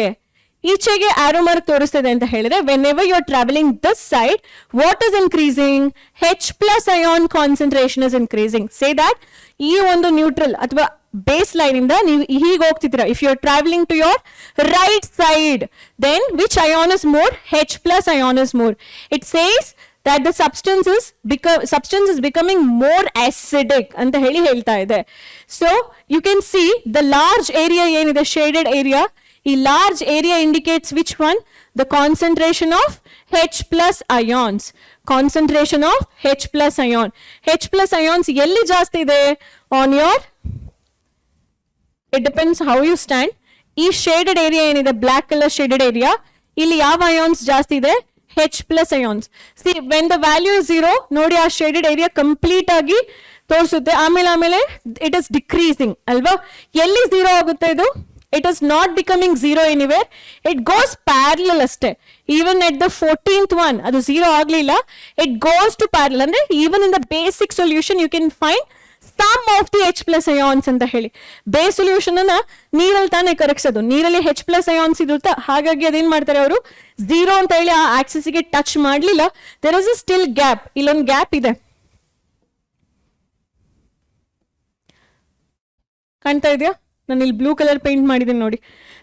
ಈಚೆಗೆ ಆರೋ ಮಾರ್ಕ್ ತೋರಿಸ್ತಿದೆ ಅಂತ ಹೇಳಿದ್ರೆ whenever you are travelling this side, what is increasing? H plus ion concentration is increasing. Say that ಈ ಒಂದು ನ್ಯೂಟ್ರಲ್ ಅಥವಾ ಬೇಸ್ ಲೈನ್ ಇಂದ ನೀವು ಹೀಗೆ ಹೋಗ್ತಿದ್ದೀರಾ. If you are travelling to your right side, then which ion is more? H plus ion is more. It says that the substance is becoming more acidic ಅಂತ ಹೇಳಿ ಹೇಳ್ತಾ ಇದೆ. So you can see the large area ಏನಿದೆ, shaded area, ಈ large area indicates which one? The concentration of H plus ions. Concentration of H plus ion. H plus ions ಎಲ್ಲಿ ಜಾಸ್ತಿ ಇದೆ? On your, it depends how you stand. ಈ shaded area ಏನಿದೆ, black color shaded area, ಇಲ್ಲಿ ಯಾವ ions ಜಾಸ್ತಿ ಇದೆ? H+ ions. See when the value is 0 ನೋಡಿ ಆ ಶೇಡೆಡ್ ಏರಿಯಾ ಕಂಪ್ಲೀಟ್ ಆಗಿ ತೋರಿಸುತ್ತೆ. ಆಮೇಲೆ ಇಟ್ ಇಸ್ ಡಿಕ್ರೀಸಿಂಗ್ ಅಲ್ವಾ? ಎಲ್ಲಿ 0 ಆಗುತ್ತೆ ಇದು? It is not becoming 0 anywhere. It goes parallel ಅಷ್ಟೇ. Even at the 14th one, ಅದು 0 ಆಗ್ಲಿಲ್ಲ. It goes to parallel. ಅಂದ್ರೆ even in the basic solution you can find some of the H+ ions ಅಂತ ಹೇಳಿ. ಬೇಸ್ ಸೊಲ್ಯೂಷನ್ ಅನ್ನ ನೀರಲ್ಲಿ ತಾನೇ ಕರಗಿಸೋದು. ನೀರಲ್ಲಿ H+ ions ಇರುತ್ತೆ. ಹಾಗಾಗಿ ಅದೇನ್ ಮಾಡ್ತಾರೆ ಅವರು 0 ಅಂತ ಹೇಳಿ ಆ ಆಕ್ಸಿಸ್ ಗೆ ಟಚ್ ಮಾಡ್ಲಿಲ್ಲ. There is a still gap. ಇಲ್ಲೊಂದು ಗ್ಯಾಪ್ ಇದೆ. ಕಾಣ್ತಾ ಇದೆಯಾ? ನಾನು ಇಲ್ಲಿ ಬ್ಲೂ ಕಲರ್ ಪೇಂಟ್ ಮಾಡಿದ್ದೀನಿ ನೋಡಿ.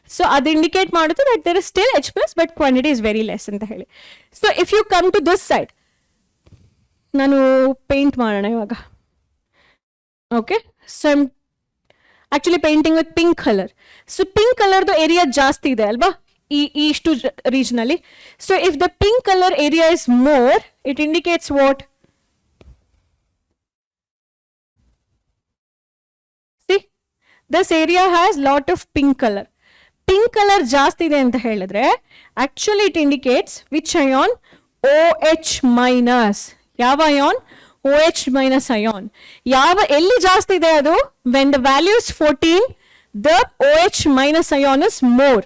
ಸೊ ಅದು ಇಂಡಿಕೇಟ್ ಮಾಡುತ್ತೆ that there is still H+ but quantity is very less ಅಂತ ಹೇಳಿ. So if you come to this side, ನಾನು ಪೇಂಟ್ ಮಾಡೋಣ ಇವಾಗ. Okay, so I'm actually painting with pink colour. So pink ಕಲರ್ದು ಏರಿಯಾ ಜಾಸ್ತಿ ಇದೆ ಅಲ್ವಾ ಇಷ್ಟು ರೀಜನ್ ಅಲ್ಲಿ. So if the pink colour area is more, it indicates what? This area has lot of pink color. Pink color ಜಾಸ್ತಿ ಇದೆ ಅಂತ ಹೇಳಿದ್ರೆ actually it indicates which ion? OH-. ಯಾವ ion? OH- ion. ಎಲ್ಲಿ ಜಾಸ್ತಿ ಇದೆ ಅದು? When the value is 14, the OH- ion is more.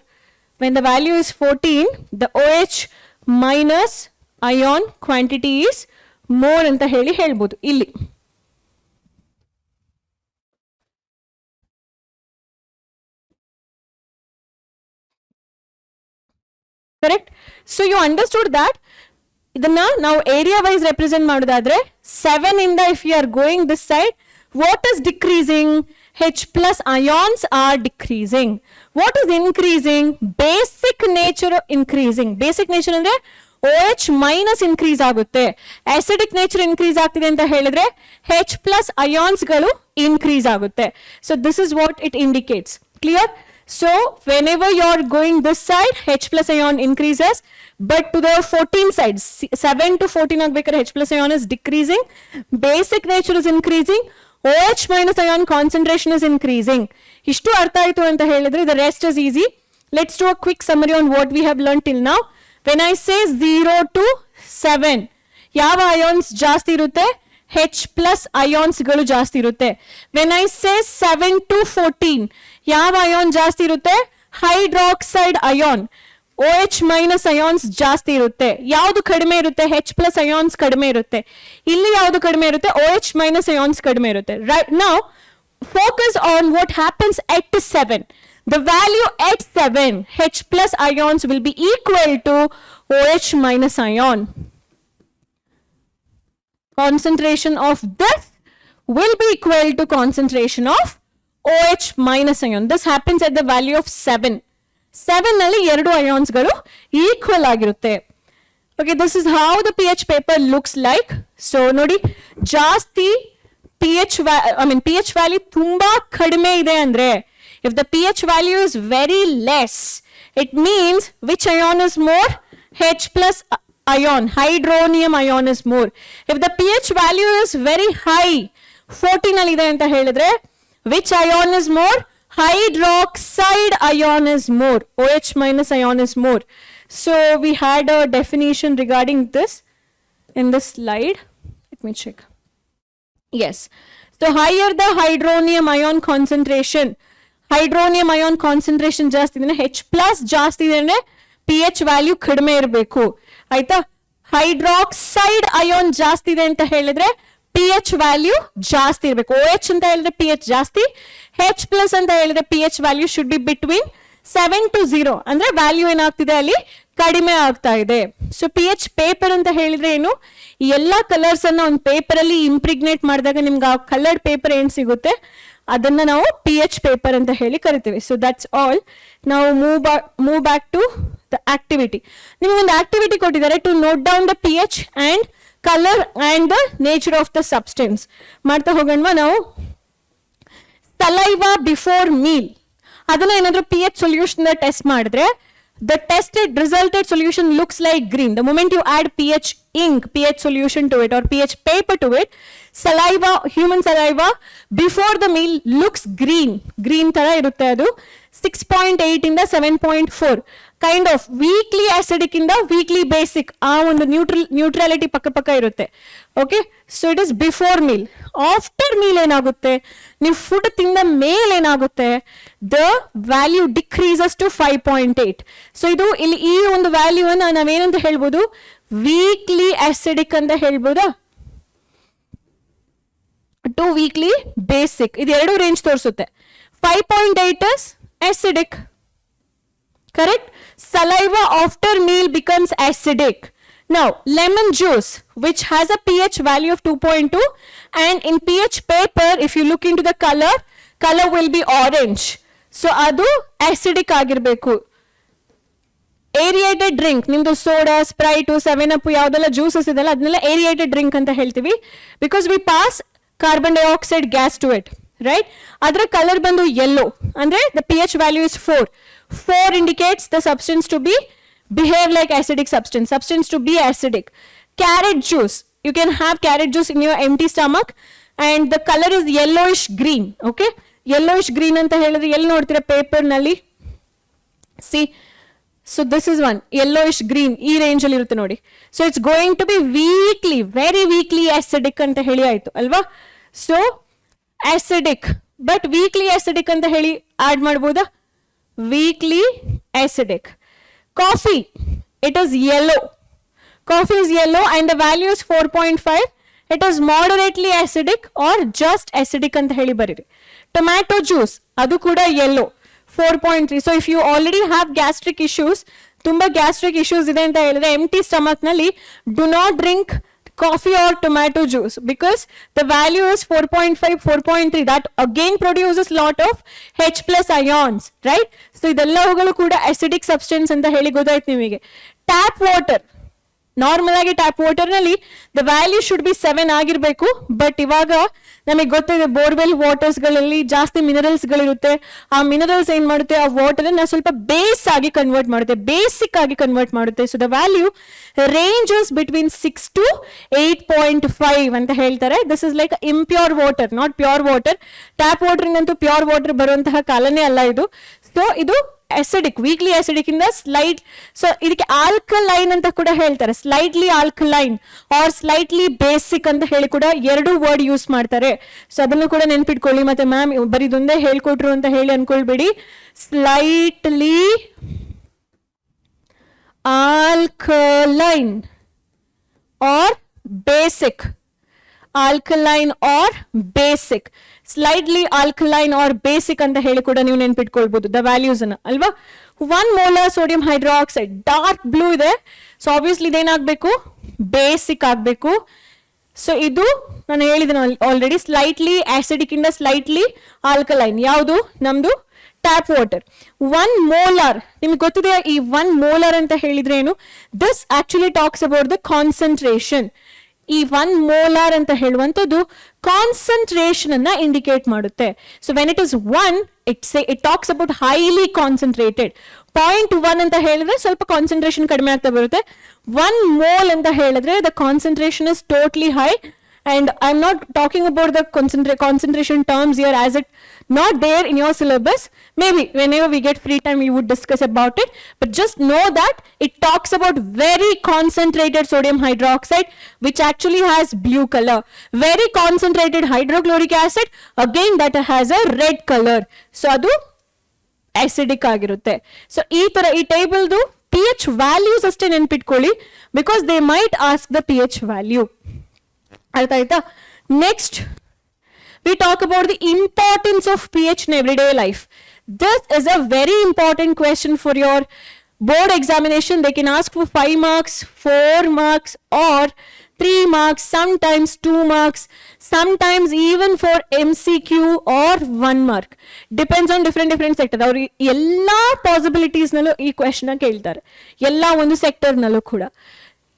When the value is 14, the OH- ion quantity is more ಅಂತ ಹೇಳ್ಬೋದು ಇಲ್ಲಿ. Correct? So you understood that ಇದನ್ನ ನಾವು ಏರಿಯಾ ವೈಸ್ ರೆಪ್ರೆಸೆಂಟ್ ಮಾಡೋದಾದ್ರೆ 7 ಇಂದ if you are going this side, what is decreasing? H+ ions are decreasing. What is increasing? Basic nature increasing. Basic nature ಅಂದ್ರೆ OH- increase ಆಗುತ್ತೆ. Acidic nature increase ಆಗ್ತಿದೆ ಅಂತ ಹೇಳಿದ್ರೆ H+ ions ಗಳು increase ಆಗುತ್ತೆ. So this is what it indicates. Clear? So whenever you are going this side, H+ ion increases, but to the 14 side, 7 to 14 ಆಗ್ಬೇಕಾದ್ರೆ H+ ion is decreasing, basic nature is increasing, OH- ion concentration is increasing. ಇಷ್ಟು ಅರ್ಥ ಆಯ್ತು ಅಂತ ಹೇಳಿದ್ರೆ the rest is easy. Let's do a quick summary on what we have learned till now. When I say 0 to 7, ಯಾವ ions ಜಾಸ್ತಿ ಇರುತ್ತೆ? H+ ions ಗಳು ಜಾಸ್ತಿ ಇರುತ್ತೆ. When I say 7 to 14, ಯಾವ ಅಯಾನ್ ಜಾಸ್ತಿ ಇರುತ್ತೆ? Hydroxide ion. OH- ions ಜಾಸ್ತಿ ಇರುತ್ತೆ. ಯಾವುದು ಕಡಿಮೆ ಇರುತ್ತೆ? H+ ions ಕಡಿಮೆ ಇರುತ್ತೆ. ಇಲ್ಲಿ ಯಾವುದು ಕಡಿಮೆ ಇರುತ್ತೆ? OH- ions ಕಡಿಮೆ ಇರುತ್ತೆ. Right now, focus on what happens at 7. The value at 7, H+ ions will be equal to OH- ion. Concentration of this will be equal to concentration of OH- ion. This happens at the value of 7. 7 ನಲ್ಲಿ ಎರಡು ions ಗಳು equal ಆಗಿರುತ್ತೆ. Okay, this is how the pH paper looks like. So ನೋಡಿ, ಜಾಸ್ತಿ pH value ತುಂಬಾ ಕಡಿಮೆ ಇದೆ ಅಂದ್ರೆ, if the pH value is very less, it means which ion is more? H+ ion, hydronium ion is more. If the pH value is very high, 14 ಅಲ್ಲಿ ಇದೆ ಅಂತ ಹೇಳಿದ್ರೆ which ion is more? Hydroxide ion is more. OH- ion is more. So we had a definition regarding this in this slide. Let me check. Yes. So higher the hydronium ion concentration. Hydronium ion concentration ಜಾಸ್ತಿ ಇದೆ. H+ ಜಾಸ್ತಿ ಇದೆ. pH value ಕಡಿಮೆ ಇರಬೇಕು. ಆಯ್ತಾ? Hydroxide ion ಜಾಸ್ತಿ ಇದೆ ಅಂತ ಹೇಳಿದ್ರೆ pH ವ್ಯಾಲ್ಯೂ ಜಾಸ್ತಿ ಇರಬೇಕು. OH ಅಂತ ಹೇಳಿದ್ರೆ pH ಜಾಸ್ತಿ, H+ ಅಂತ ಹೇಳಿದ್ರೆ pH value should be between 7 to 0. ಅಂದ್ರೆ ವ್ಯಾಲ್ಯೂ ಏನಾಗ್ತಿದೆ ಅಲ್ಲಿ? ಕಡಿಮೆ ಆಗ್ತಾ ಇದೆ. ಸೊ pH ಪೇಪರ್ ಅಂತ ಹೇಳಿದ್ರೆ ಏನು? ಈ ಎಲ್ಲಾ ಕಲರ್ಸ್ ಅನ್ನ ಒಂದು ಪೇಪರ್ ಅಲ್ಲಿ ಇಂಪ್ರಿಗ್ನೇಟ್ ಮಾಡಿದಾಗ ನಿಮ್ಗೆ ಆ ಕಲರ್ಡ್ ಪೇಪರ್ ಏನ್ ಸಿಗುತ್ತೆ ಅದನ್ನ ನಾವು pH ಪೇಪರ್ ಅಂತ ಹೇಳಿ ಕರಿತೀವಿ. So that's all. ನಾವು move back to the activity. ನಿಮ್ಗೆ ಒಂದು ಆಕ್ಟಿವಿಟಿ ಕೊಟ್ಟಿದ್ದಾರೆ to note down the pH and colour and the nature of the substance. ಮಾಡ್ತಾ ಹೋಗೋಣವಾ ನಾವು? ಸಲೈವಾ ಬಿಫೋರ್ ಮೀಲ್, ಅದನ್ನ ಏನಾದ್ರು pH ಸೊಲ್ಯೂಷನ್ ಟೆಸ್ಟ್ ಮಾಡಿದ್ರೆ the tested resulted solution looks like green. The moment you add pH ink, pH solution to it or pH paper to it, saliva, human saliva before the meal looks green. Green ತರ ಇರುತ್ತೆ ಅದು. 6.8 ಇಂದ 7.4 kind of weakly acidic ಇಂದ weakly basic ಆ ಒಂದು neutrality ಪಕ್ಕ ಇರುತ್ತೆ. Okay, so it is before meal. After meal ಏನಾಗುತ್ತೆ, ನೀವು ಫುಡ್ ತಿಂದ ಮೇಲೆ ಏನಾಗುತ್ತೆ, the value decreases to 5.8. So ಇದು ಇಲ್ಲಿ ಈ ಒಂದು ವ್ಯಾಲ್ಯೂವನ್ನು ನಾವೇನಂತ ಹೇಳ್ಬೋದು, ವೀಕ್ಲಿ ಆಸಿಡಿಕ್ ಅಂತ ಹೇಳ್ಬೋದಾ, ಟು ವೀಕ್ಲಿ ಬೇಸಿಕ್. ಇದು ಎರಡು ರೇಂಜ್ ತೋರಿಸುತ್ತೆ. 5.8 is acidic. Correct? Saliva after meal becomes acidic. Now, lemon juice, which has a pH value of 2.2, and in pH paper, if you look into the color will be orange. So, adu acidic agirbeku. Aerated drink, nimdu soda, Sprite, 7up, yaudella juices idella adnella aerated drink anta heltivi, because we pass carbon dioxide gas to it. Right? Adra color bandu yellow. Andre the pH value is 4. 4 indicates the substance to be behave like acidic substance. Substance to be acidic. Carrot juice. You can have carrot juice in your empty stomach and the color is yellowish green. Okay? Yellowish green anta helidre elli nodtira paper nalli. See? So this is one. Yellowish green. Ee range alli irutte nodi. So it's going to be weakly, very weakly acidic anta heli aitu. Alva? So acidic, but weakly acidic anta heli add ಮಾಡಬಹುದಾ, weakly acidic. Coffee, it is yellow. Coffee is yellow and the value is 4.5. It is moderately acidic or just acidic anta heli bariri. Tomato juice, adu kuda yellow, 4.3. So if you already have gastric issues, tumba gastric issues ide anta helidre empty stomach nalli do not drink coffee or tomato juice because the value is 4.5, 4.3. That again produces lot of H plus ions, right? So ಇದೆಲ್ಲವುಗಳು ಕೂಡ acidic substance ಅಂತ ಹೇಳಿ ಗೊತ್ತಾಯ್ತು ನಿಮಗೆ. Tap water, normal ಆಗಿ tap water ನಲ್ಲಿ the value should be 7 ಆಗಿರ್ಬೇಕು. But ಇವಾಗ ನಮಗೆ ಗೊತ್ತಿದೆ ಬೋರ್ವೆಲ್ ವಾಟರ್ಸ್ ಗಳಲ್ಲಿ ಜಾಸ್ತಿ ಮಿನರಲ್ಸ್ ಗಳಿರುತ್ತೆ. ಆ ಮಿನರಲ್ಸ್ ಏನ್ ಮಾಡುತ್ತೆ, ಆ ವಾಟರ್ ಅನ್ನ ಸ್ವಲ್ಪ ಬೇಸ್ ಆಗಿ ಕನ್ವರ್ಟ್ ಮಾಡುತ್ತೆ, ಬೇಸಿಕ್ ಆಗಿ ಕನ್ವರ್ಟ್ ಮಾಡುತ್ತೆ. So the value ranges between 6 to 8.5 ಅಂತ ಹೇಳ್ತಾರೆ. This is like impure water, not pure water. Tap water ಅಂತೂ ಪ್ಯೂರ್ ವಾಟರ್ ಬರುವಂತಹ ಕಾಲನೇ ಅಲ್ಲ ಇದು. ಸೊ ಇದು acidic, weakly acidic ಇಂದ ಸ್ಲೈಟ್. ಸೊ ಇದಕ್ಕೆ ಆಲ್ಕಲೈನ್ ಅಂತ ಕೂಡ ಹೇಳ್ತಾರೆ, slightly alkaline or slightly basic ಅಂತ ಹೇಳಿ ಕೂಡ ಎರಡು ವರ್ಡ್ ಯೂಸ್ ಮಾಡ್ತಾರೆ. ಸೊ ಅದನ್ನು ಕೂಡ ನೆನ್ಪಿಟ್ಕೊಳ್ಳಿ. ಮತ್ತೆ ಮ್ಯಾಮ್ ಬರೀದೊಂದೇ ಹೇಳ್ಕೊಟ್ರು ಅಂತ ಹೇಳಿ ಅನ್ಕೊಳ್ಬೇಡಿ. Slightly alkaline or basic, alkaline or basic, slightly alkaline or basic ಅಂತ ಹೇಳಿ ಕೂಡ ನೀವು ನೆನ್ಪಿಟ್ಕೊಳ್ಬಹುದು ದ ವ್ಯಾಲ್ಯೂಸ್ ಅನ್ನ, ಅಲ್ವಾ. 1 molar sodium hydroxide dark blue ಇದೆ. ಸೊ ಆಬ್ವಿಯಸ್ಲಿ ಇದೇನಾಗಬೇಕು, ಬೇಸಿಕ್ ಆಗಬೇಕು. ಸೊ ಇದು ನಾನು ಹೇಳಿದೆ ಆಲ್ರೆಡಿ, ಸ್ಲೈಟ್ಲಿ ಆಸಿಡಿಕ್ ಇಂದ ಸ್ಲೈಟ್ಲಿ ಆಲ್ಕಲೈನ್. ಯಾವುದು ನಮ್ದು ಟ್ಯಾಪ್ ವಾಟರ್. 1 molar ನಿಮ್ಗೆ ಗೊತ್ತಿದೆ ಈ 1 molar ಅಂತ ಹೇಳಿದ್ರೆ ಏನು. This actually talks about the concentration. ಈ 1 molar ಅಂತ ಹೇಳುವಂಥದ್ದು ಕಾನ್ಸಂಟ್ರೇಷನ್ ಅನ್ನ ಇಂಡಿಕೇಟ್ ಮಾಡುತ್ತೆ. So when it is 1, it talks about highly concentrated. 0.1 ಅಂತ ಹೇಳಿದ್ರೆ ಸ್ವಲ್ಪ ಕಾನ್ಸಂಟ್ರೇಷನ್ ಕಡಿಮೆ ಆಗ್ತಾ ಬರುತ್ತೆ. 1 mole ಅಂತ ಹೇಳಿದ್ರೆ the concentration is totally high. And I'm not talking about the concentration terms here as it not there in your syllabus. Maybe whenever we get free time we would discuss about it. But just know that it talks about very concentrated sodium hydroxide which actually has blue color. Very concentrated hydrochloric acid again that has a red color. So adu acidic ಆಗಿರುತ್ತೆ. So ಈ table ದು pH values ಅಷ್ಟೇ ನೆನಪಿಟ್ಕೊಳ್ಳಿ because they might ask the pH value. Next, we talk about the importance of pH in everyday life. This is a very important question for your board examination. They can ask for 5 marks, 4 marks or 3 marks, sometimes 2 marks, sometimes even for MCQ or 1 mark. Depends on different sector. Aur ella possibilities nallu ee question na keltare. Ella ondu sector nallu kuda.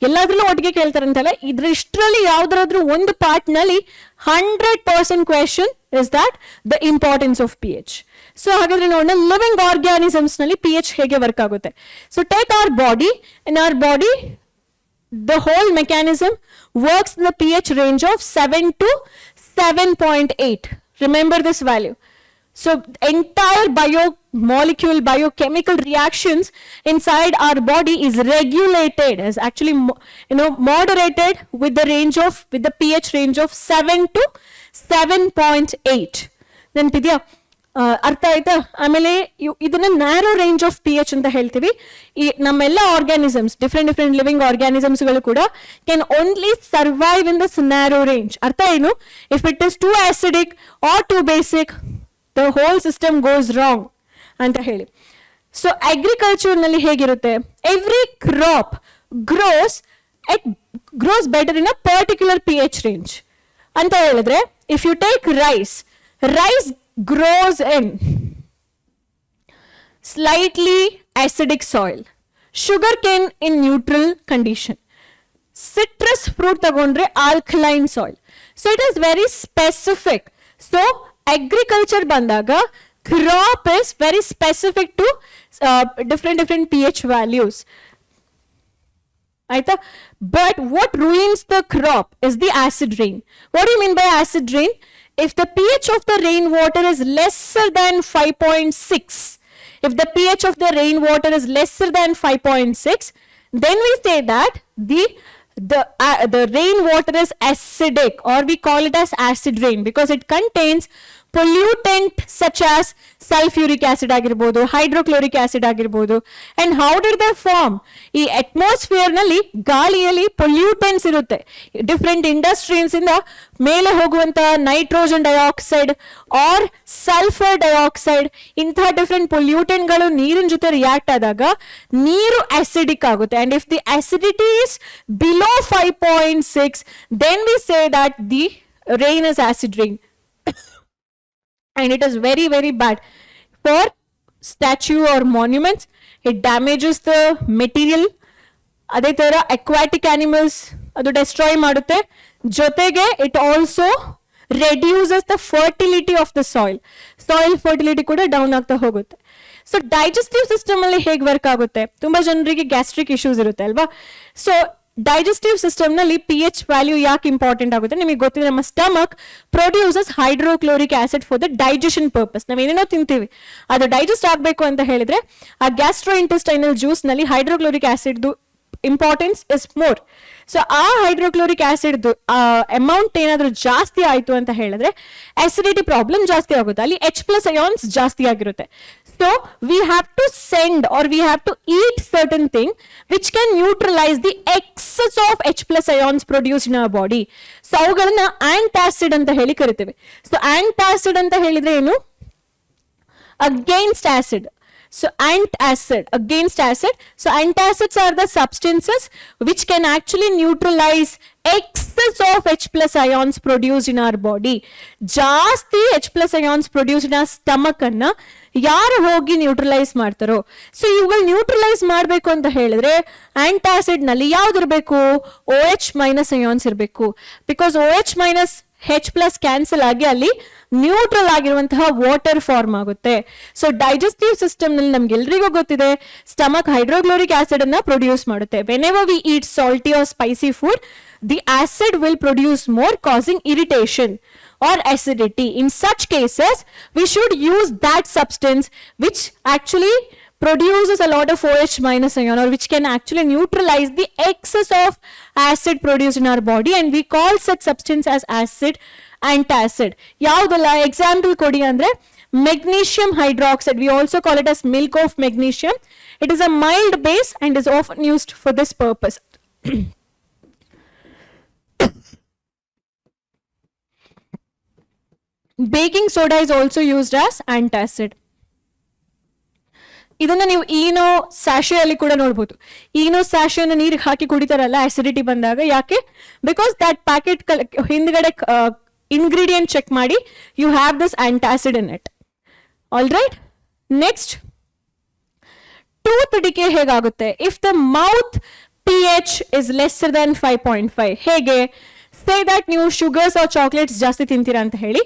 ಎಲ್ಲಾದ್ರಲ್ಲೂ ಒಟ್ಟಿಗೆ ಕೇಳ್ತಾರೆ ಅಂತಲ್ಲ, ಇದ್ರಷ್ಟರಲ್ಲಿ ಯಾವ್ದಾದ್ರು ಒಂದು part ನಲ್ಲಿ 100% question is that the importance of P H. So ಹಾಗಾದ್ರೆ ನೋಡೋಣ living organisms ನಲ್ಲಿ P H ಹೇಗೆ ವರ್ಕ್ ಆಗುತ್ತೆ. So take our body. In our body the whole mechanism works in the pH range of 7 to 7.8. Remember this value. So entire biomolecule, biochemical reactions inside our body is regulated, is actually moderated with the pH range of 7 to 7.8. ನೆನಪಿದ್ಯಾ? ಅರ್ಥ ಆಯ್ತಾ? ಆಮೇಲೆ ಇದನ್ನ narrow range of P H ಅಂತ ಹೇಳ್ತೀವಿ. ಈ ನಮ್ಮೆಲ್ಲ organisms, different living ಆರ್ಗ್ಯಾನಿಸಮ್ಸ್ಗಳು ಕೂಡ can only survive in this narrow range. ಅರ್ಥ ಏನು? If it is too acidic or too basic, the whole system goes wrong ಅಂತ ಹೇಳಿ. ಸೊ ಅಗ್ರಿಕಲ್ಚರ್ನಲ್ಲಿ ಹೇಗಿರುತ್ತೆ? Every crop grows better in a particular P H range ಅಂತ ಹೇಳಿದ್ರೆ, if you take rice grows in slightly acidic soil, sugarcane in neutral condition, citrus fruit tagondre alkaline soil. So it is very specific. So agriculture bandaga crop is very specific to different pH values. Aita? But what ruins the crop is the acid rain. What do you mean by acid rain? If the pH of the rainwater is lesser than 5.6, if the pH of the rainwater is lesser than 5.6, then we say that the rainwater is acidic, or we call it as acid rain, because it contains pollutant such as sulfuric acid ಆಗಿರಬಹುದು, hydrochloric acid ಆಗಿರಬಹುದು. And how did they form? ಈ atmosphere ನಲ್ಲಿ ಗಾಳಿಯಲ್ಲಿ pollutants ಇರುತ್ತೆ. Different industries ಇಂದ ಮೇಲೆ ಹೋಗುವಂತ nitrogen dioxide or sulphur dioxide, ಇಂತಹ ಡಿಫ್ರೆಂಟ್ ಪೊಲ್ಯೂಟೆಂಟ್ಗಳು ನೀರಿನ ಜೊತೆ ರಿಯಾಕ್ಟ್ ಆದಾಗ ನೀರು ಅಸಿಡಿಕ್ ಆಗುತ್ತೆ. And if the acidity is below 5.6, then we say that the rain is acid rain. And it is very bad for statue or monuments. It damages the material. ಅದೇ ತರ aquatic animals ಅದು destroy ಮಾಡುತ್ತೆ. ಜೊತೆಗೆ it also reduces the fertility of the soil. Soil fertility ಕೂಡ down ಆಗ್ತಾ ಹೋಗುತ್ತೆ. So digestive system ಅಲ್ಲಿ ಹೇಗೆ ವರ್ಕ್ ಆಗುತ್ತೆ? ತುಂಬಾ ಜನರಿಗೆ ಗ್ಯಾಸ್ಟ್ರಿಕ್ ಇಶ್ಯೂಸ್ ಇರುತ್ತೆ ಅಲ್ವಾ? ಸೊ ಡೈಜೆಸ್ಟಿವ್ ಸಿಸ್ಟಮ್ ನಲ್ಲಿ ಪಿ ಎಚ್ ವ್ಯಾಲ್ಯೂ ಯಾಕೆ ಇಂಪಾರ್ಟೆಂಟ್ ಆಗುತ್ತೆ? ನಿಮಗೆ ಗೊತ್ತಿದೆ, ನಮ್ಮ stomach produces hydrochloric acid for the digestion purpose. ನಾವು ಏನೇನೋ ತಿಂತೀವಿ, ಅದು ಡೈಜೆಸ್ಟ್ ಆಗಬೇಕು ಅಂತ ಹೇಳಿದ್ರೆ ಆ ಗ್ಯಾಸ್ಟ್ರೋ ಇಂಟೆಸ್ಟೈನಲ್ ಜ್ಯೂಸ್ ನಲ್ಲಿ hydrochloric acid importance is more. So ಆ ಹೈಡ್ರೋಕ್ಲೋರಿಕ್ ಆಸಿಡ್ ಅಮೌಂಟ್ ಏನಾದರೂ ಜಾಸ್ತಿ ಆಯಿತು ಅಂತ ಹೇಳಿದ್ರೆ ಅಸಿಡಿಟಿ ಪ್ರಾಬ್ಲಮ್ ಜಾಸ್ತಿ ಆಗುತ್ತೆ, ಅಲ್ಲಿ H+ ಅಯಾನ್ಸ್ ಜಾಸ್ತಿ ಆಗಿರುತ್ತೆ. So we have to send or we have to eat certain thing which can neutralise the excess of H+ ions produce in our body. So ಅವುಗಳನ್ನ ಆಂಟಾಸಿಡ್ ಅಂತ ಹೇಳಿ ಕರಿತೇವೆ. ಸೊ ಆಂಟಾಸಿಡ್ ಅಂತ ಹೇಳಿದ್ರೆ ಏನು? Against acid. So antacid, against acid. So antacids are the substances which can actually neutralize excess of H+ ions produced in our body. ಜಾಸ್ತಿ H+ ions produced in our stomach ಅನ್ನ ಯಾರು ಹೋಗಿ neutralise ಮಾಡ್ತಾರೋ. So ಇವುಗಳು neutralise ಮಾಡಬೇಕು ಅಂತ ಹೇಳಿದ್ರೆ antacid ನಲ್ಲಿ ಯಾವ್ದಿರಬೇಕು? OH- ಅಯಾನ್ಸ್ ಇರಬೇಕು. ಬಿಕಾಸ್ OH- H+ ಕ್ಯಾನ್ಸಲ್ ಆಗಿ ಅಲ್ಲಿ ನ್ಯೂಟ್ರಲ್ ಆಗಿರುವಂತಹ ವಾಟರ್ ಫಾರ್ಮ್ ಆಗುತ್ತೆ. ಸೊ ಡೈಜೆಸ್ಟಿವ್ ಸಿಸ್ಟಮ್ ನಲ್ಲಿ ನಮ್ಗೆಲ್ರಿಗೂ ಗೊತ್ತಿದೆ, ಸ್ಟಮಕ್ ಹೈಡ್ರೋಕ್ಲೋರಿಕ್ ಆಸಿಡ್ ಅನ್ನ ಪ್ರೊಡ್ಯೂಸ್ ಮಾಡುತ್ತೆ. Whenever we eat salty or spicy food, the acid will produce more, causing irritation or acidity. In such cases, we should use that substance which actually produces a lot of OH- ion, or which can actually neutralize the excess of acid produced in our body, and we call such substance as acid, antacid. Yaudalla example kodi andre magnesium hydroxide. We also call it as milk of magnesium. It is a mild base and is often used for this purpose. Baking soda is also used as antacid. ಇದನ್ನ ನೀವು Eno sachet ಅಲ್ಲಿ ಕೂಡ ನೋಡ್ಬೋದು. Eno ಸ್ಯಾಶೆನ ನೀರಿಗೆ ಹಾಕಿ ಕುಡಿತಾರಲ್ಲ acidity ಬಂದಾಗ. ಯಾಕೆ? Because that packet ಹಿಂದ್ಗಡೆ ingredient check ಮಾಡಿ you have this antacid in it. All right, next tooth decay ಹೇಗಾಗುತ್ತೆ? If the mouth pH is lesser than 5.5. ಹೇಗೆ? Say that ನೀವು sugars or chocolates ಜಾಸ್ತಿ ತಿಂತೀರಾ ಅಂತ ಹೇಳಿ,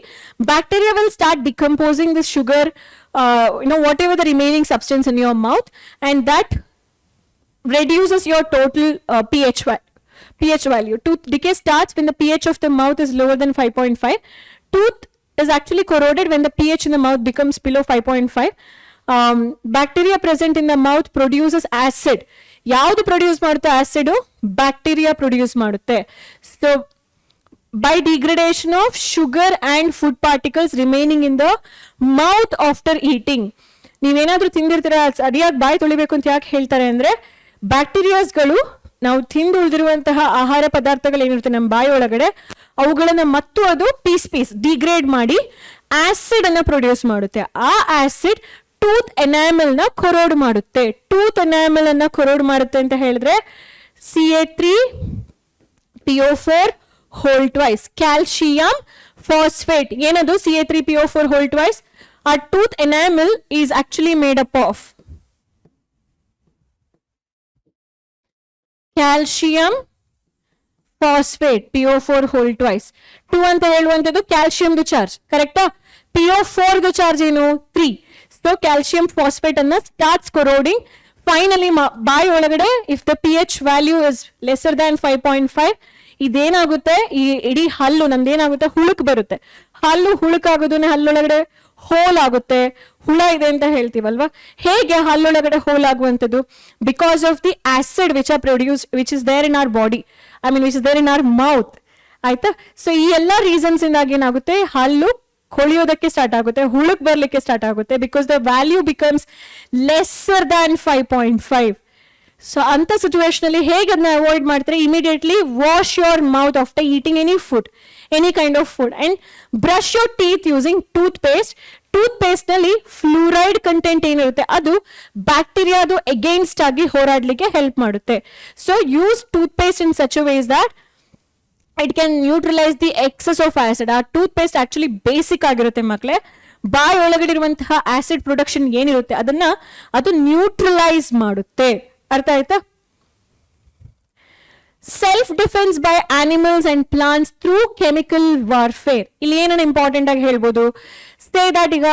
bacteria will start decomposing this sugar, whatever the remaining substance in your mouth, and that reduces your total pH value. Tooth decay starts when the pH of the mouth is lower than 5.5. Tooth is actually corroded when the pH in the mouth becomes below 5.5. Bacteria present in the mouth produces acid. ಯಾವುದು produce ಮಾಡುತ್ತೆ acid? Bacteria produce ಮಾಡುತ್ತೆ. So by degradation of sugar and food particles remaining in the mouth after eating. ನೀವೇನಾದ್ರೂ ತಿಂದಿರ್ತೀರ, ಸರಿಯಾಗಿ ಬಾಯಿ ತೊಳಿಬೇಕು ಅಂತ ಯಾಕೆ ಹೇಳ್ತಾರೆ ಅಂದ್ರೆ, ಬ್ಯಾಕ್ಟೀರಿಯಾಸ್ಗಳು ನಾವು ತಿಂದು ಉಳಿದಿರುವಂತಹ ಆಹಾರ ಪದಾರ್ಥಗಳು ಏನಿರುತ್ತೆ ನಮ್ಮ ಬಾಯಿ ಒಳಗಡೆ, ಅವುಗಳನ್ನ ಮತ್ತು ಅದು ಪೀಸ್ ಡಿಗ್ರೇಡ್ ಮಾಡಿ ಆಸಿಡ್ ಅನ್ನ ಪ್ರೊಡ್ಯೂಸ್ ಮಾಡುತ್ತೆ. ಆ ಆಸಿಡ್ ಟೂತ್ ಎನಾಮೆಲ್ ನ ಕೊರೋಡ್ ಮಾಡುತ್ತೆ. ಟೂತ್ ಎನಾಮೆಲ್ ಅನ್ನ ಕೊರೋಡ್ ಮಾಡುತ್ತೆ ಅಂತ ಹೇಳಿದ್ರೆ CA3PO4 whole twice. Calcium phosphate. ಏನದು CA3PO4 whole twice? Our tooth enamel is actually made up of calcium phosphate PO4 whole twice. 2 ಅಂತ ಹೇಳುವಂತದ್ದು ಕ್ಯಾಲ್ಸಿಯಂ ಚಾರ್ಜ್, ಕರೆಕ್ಟಾ? PO4 ಚಾರ್ಜ್ ಏನು? 3. ಸೊ ಕ್ಯಾಲ್ಸಿಯಂ ಫಾಸ್ಫೇಟ್ ಅನ್ನ ಸ್ಟಾರ್ಟ್ಸ್ ಕೊರೋಡಿಂಗ್. ಫೈನಲಿ ಬಾಯಿ ಒಳಗಡೆ if the pH value is lesser than 5.5, ಇದೇನಾಗುತ್ತೆ, ಈ ಇಡೀ ಹಲ್ಲು ನಮ್ದೇನಾಗುತ್ತೆ, ಹುಳುಕ್ ಬರುತ್ತೆ. ಹಲ್ಲು ಹುಳುಕಾಗೋದನ್ನ ಹಲ್ಲೊಳಗಡೆ ಹೋಲ್ ಆಗುತ್ತೆ, ಹುಳ ಇದೆ ಅಂತ ಹೇಳ್ತೀವಲ್ವಾ. ಹೇಗೆ ಹಲ್ಲೊಳಗಡೆ ಹೋಲ್ ಆಗುವಂಥದ್ದು? Because of the acid which are produce which is there in our body, which is there in our mouth. ಆಯ್ತಾ? ಸೊ ಈ ಎಲ್ಲ ರೀಸನ್ಸ್ ಇಂದಾಗಿ ಏನಾಗುತ್ತೆ, ಹಲ್ಲು ಕೊಳಿಯೋದಕ್ಕೆ ಸ್ಟಾರ್ಟ್ ಆಗುತ್ತೆ, ಹುಳುಕ್ ಬರ್ಲಿಕ್ಕೆ ಸ್ಟಾರ್ಟ್ ಆಗುತ್ತೆ. Because the value becomes lesser than 5.5. So ಅಂತ ಸಿಚುವೇಶನ್ ಅಲ್ಲಿ ಹೇಗೆ ಅದನ್ನ ಅವಾಯ್ಡ್ ಮಾಡ್ತಾರೆ? Immediately wash your mouth after eating any food, any kind of food, and brush your teeth using toothpaste. Toothpaste ನಲ್ಲಿ fluoride content ಏನಿರುತ್ತೆ ಅದು ಬ್ಯಾಕ್ಟೀರಿಯಾದು against ಆಗಿ ಹೋರಾಡ್ಲಿಕ್ಕೆ ಹೆಲ್ಪ್ ಮಾಡುತ್ತೆ. So use toothpaste in such a ways that it can neutralise the excess of acid. ಆ tooth paste actually basic ಆಗಿರುತ್ತೆ ಮಕ್ಕಳೇ. ಬಾಯಿ ಒಳಗಡೆ ಇರುವಂತಹ ಆಸಿಡ್ ಪ್ರೊಡಕ್ಷನ್ ಏನಿರುತ್ತೆ ಅದನ್ನ ಅದು ನ್ಯೂಟ್ರಲೈಸ್ ಮಾಡುತ್ತೆ. ಅರ್ಥ ಆಯ್ತಾ? Self defence by animals and plants through chemical warfare. ಇಲ್ಲಿ ಏನನ್ನ ಇಂಪಾರ್ಟೆಂಟ್ ಆಗಿ ಹೇಳ್ಬೋದು, ಸೇ ದಟ್ ಈಗ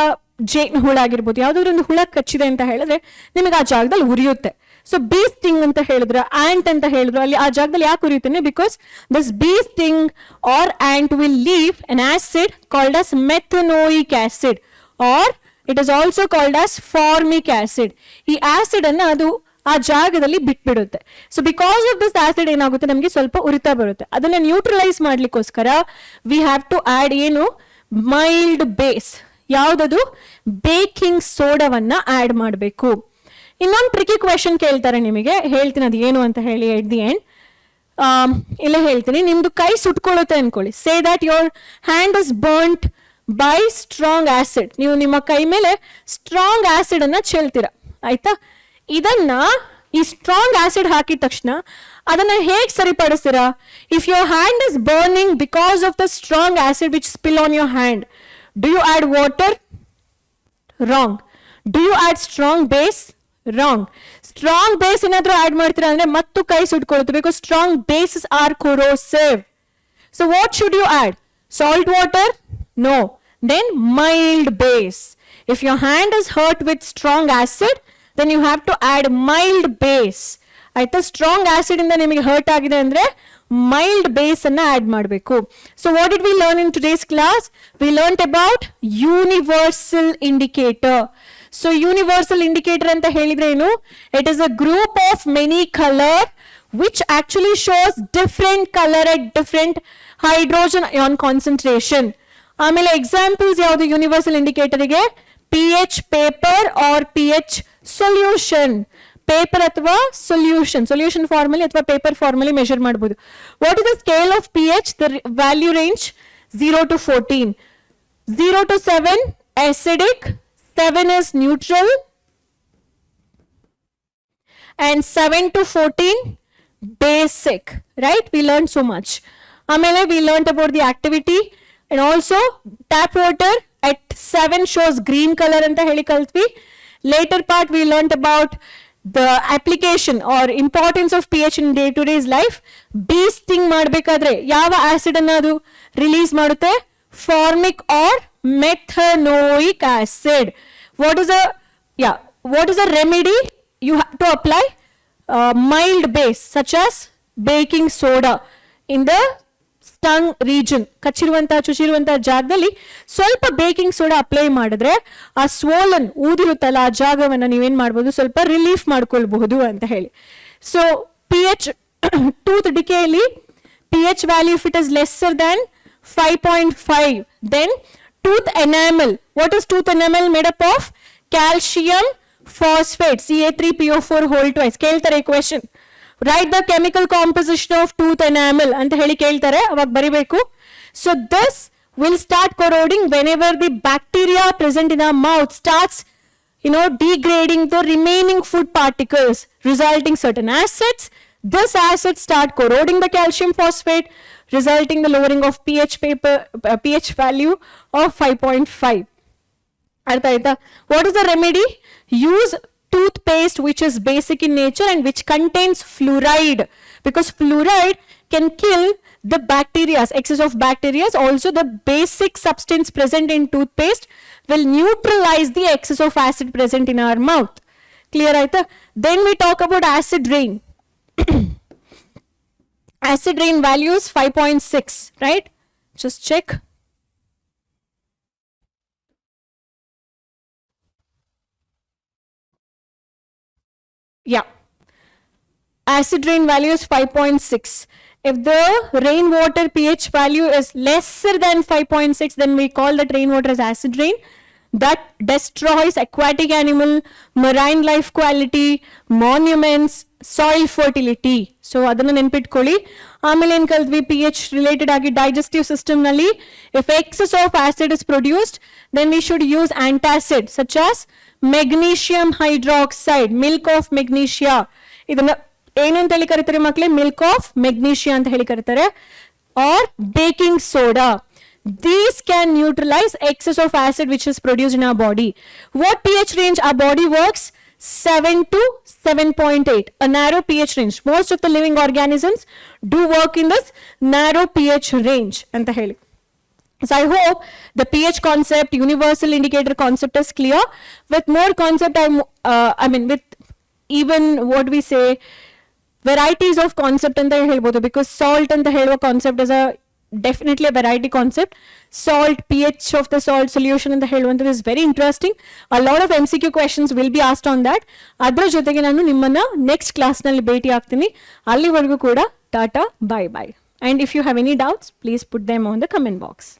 ಜೇನು ಹುಳ ಆಗಿರ್ಬೋದು, ಯಾವ್ದಾದ್ರು ಒಂದು ಹುಳ ಕಚ್ಚಿದೆ ಅಂತ ಹೇಳಿದ್ರೆ ನಿಮಗೆ ಆ ಜಾಗದಲ್ಲಿ ಉರಿಯುತ್ತೆ. ಸೊ ಬೀ ಸ್ಟಿಂಗ್ ಅಂತ ಹೇಳಿದ್ರು, ಆಂಟ್ ಅಂತ ಹೇಳಿದ್ರು, ಅಲ್ಲಿ ಆ ಜಾಗದಲ್ಲಿ ಯಾಕೆ ಉರಿಯುತ್ತೆ? Because this bee sting or ant will leave an acid called as methanoic acid or it is also called as formic acid. ಈ ಆಸಿಡ್ ಅನ್ನ ಅದು ಆ ಜಾಗದಲ್ಲಿ ಬಿಟ್ಬಿಡುತ್ತೆ. So because of this acid ಏನಾಗುತ್ತೆ, ನಮಗೆ ಸ್ವಲ್ಪ ಉರಿತಾ ಬರುತ್ತೆ. ಅದನ್ನ ನ್ಯೂಟ್ರಲೈಸ್ ಮಾಡ್ಲಿಕ್ಕೋಸ್ಕರ ವಿ ಹ್ಯಾವ್ ಟು ಆಡ್ ಏನು, ಮೈಲ್ಡ್ ಬೇಸ್. ಯಾವ್ದದು? ಬೇಕಿಂಗ್ ಸೋಡಾವನ್ನ ಆಡ್ ಮಾಡಬೇಕು. ಇನ್ನೊಂದು ಟ್ರಿಕಿ ಕ್ವೆಶನ್ ಕೇಳ್ತಾರೆ ನಿಮಗೆ, ಹೇಳ್ತೀನಿ ಅದು ಏನು ಅಂತ ಹೇಳಿ ಎಟ್ ದಿ ಎಂಡ್. ಇಲ್ಲ ಹೇಳ್ತೀನಿ, ನಿಮ್ದು ಕೈ ಸುಟ್ಕೊಳ್ಳುತ್ತೆ ಅನ್ಕೊಳ್ಳಿ. Say that your hand is burnt by strong acid. ನೀವು ನಿಮ್ಮ ಕೈ ಮೇಲೆ ಸ್ಟ್ರಾಂಗ್ ಆಸಿಡ್ ಅನ್ನ ಚೆಲ್ತೀರಾ, ಆಯ್ತಾ? ಇದನ್ನ ಈ ಸ್ಟ್ರಾಂಗ್ ಆಸಿಡ್ ಹಾಕಿದ ತಕ್ಷಣ ಅದನ್ನ ಹೇಗೆ ಸರಿಪಡಿಸ್ತೀರಾ? If your hand is burning because of the strong acid which spill on your hand, do you add water? Wrong. Do you add strong base? Wrong. Strong base ಏನಾದ್ರೂ ಆಡ್ ಮಾಡ್ತೀರಾ ಅಂದ್ರೆ ಮತ್ತು ಕೈ ಸುಟ್ಕೊಳ್ಳುತ್ತೆ, because strong bases are corrosive. So what should you add? Salt water? No. Then mild base. If your hand is hurt with strong acid, then you have to add mild base. ಆಯ್ತಾ? Strong acid ಇಂದ ನಿಮಗೆ hurt ಆಗಿದೆ ಅಂದ್ರೆ mild base ಅನ್ನ add ಮಾಡಬೇಕು. So what did we learn in today's class? We learn about universal indicator. So universal indicator ಅಂತ ಹೇಳಿದ್ರೆ ಏನು? It is a group of many colour which actually shows different color at different hydrogen ion concentration. ಆಮೇಲೆ examples ಯಾವುದು universal ಇಂಡಿಕೇಟರ್ಗೆ? pH paper or pH solution. Paper ಅಥವಾ solution, solution ಫಾರ್ಮಲ್ಲಿ ಅಥವಾ paper ಫಾರ್ಮಲ್ಲಿ ಮೆಷರ್ ಮಾಡಬಹುದು. What is the scale of pH? The value range 0 to 14. 0 to 7 acidic, 7 is neutral, and 7 to 14 basic. Right? We learned so much. Amele we learned about the activity, and also tap water at 7 shows green color anta heli kaltvi. Later part we learned about the application or importance of pH in day to day's life. Bee sting ಮಾಡಬೇಕಾದ್ರೆ ಯಾವ acid ಅನ್ನು ಅದು release ಮಾಡುತ್ತೆ? Formic or methanoic acid. What is a remedy? You have to apply mild base such as baking soda in the stung region, ಕಚ್ಚಿರುವಂತಹ ಚುಚಿರುವಂತಹ ಜಾಗದಲ್ಲಿ ಸ್ವಲ್ಪ baking soda apply ಮಾಡಿದ್ರೆ ಆ ಸ್ವೋಲನ್ ಊದಿರುತ್ತಲ್ಲ ಆ ಜಾಗವನ್ನ ನೀವೇನ್ ಮಾಡ್ಬೋದು, ಸ್ವಲ್ಪ ರಿಲೀಫ್ ಮಾಡ್ಕೊಳ್ಬಹುದು ಅಂತ ಹೇಳಿ. ಸೊ pH tooth decay ಅಲ್ಲಿ pH value if it is lesser than 5.5, then tooth enamel. What is tooth enamel? Made up of calcium phosphate, Ca3PO4 whole twice. ಕೇಳ್ತಾರೆ question. Write the chemical composition of tooth enamel ಅಂತ ಹೇಳಿ ಕೇಳ್ತಾರೆ, ಅವಾಗ ಬರಿಬೇಕು. So this will start corroding whenever the bacteria present in our mouth starts degrading the remaining food particles, resulting certain acids. This acids start corroding the calcium phosphate, resulting the lowering of pH value of 5.5. Artha aita? What is the remedy? Use toothpaste which is basic in nature and which contains fluoride, because fluoride can kill the bacteria, excess of bacteria. Also the basic substance present in toothpaste will neutralize the excess of acid present in our mouth. Clear aita? Then we talk about acid rain. Acid rain values 5.6, right? Just check. Yeah. Acid rain value is 5.6. If the rainwater pH value is lesser than 5.6, then we call that rainwater as acid rain. That destroys aquatic animal, marine life quality, monuments, soil fertility. So ಅದನ್ನ ನೆನ್ಪಿಟ್ಕೊಳ್ಳಿ. ಆಮೇಲೆ ಏನ್ ಕಲ್ತ್ವಿ, pH related ಆಗಿ digestive system ನಲ್ಲಿ if excess of acid is produced, then we should use antacid such as magnesium hydroxide, milk of magnesia. ಇದನ್ನ ಏನು ಅಂತ ಹೇಳಿ ಕರೀತಾರೆ ಮಕ್ಕಳೇ, milk of magnesia ಅಂತ ಹೇಳಿ ಕರೀತಾರೆ, or baking soda. These can neutralize excess of acid which is produced in our body. What pH range our body works? 7 to 7.8, a narrow pH range. Most of the living organisms do work in this narrow pH range anta heli. So I hope the pH concept, universal indicator concept is clear. With more concept, with even what we say varieties of concept anta helbodu, because salt anta heluva concept is a definitely a variety concept. Salt, pH of the salt solution in the heluvanthadu is very interesting. A lot of MCQ questions will be asked on that. Adra jotege nanu nimmana next class nalli beti aagtini. Allivarigu kuda tata, bye bye. And if you have any doubts, please put them on the comment box.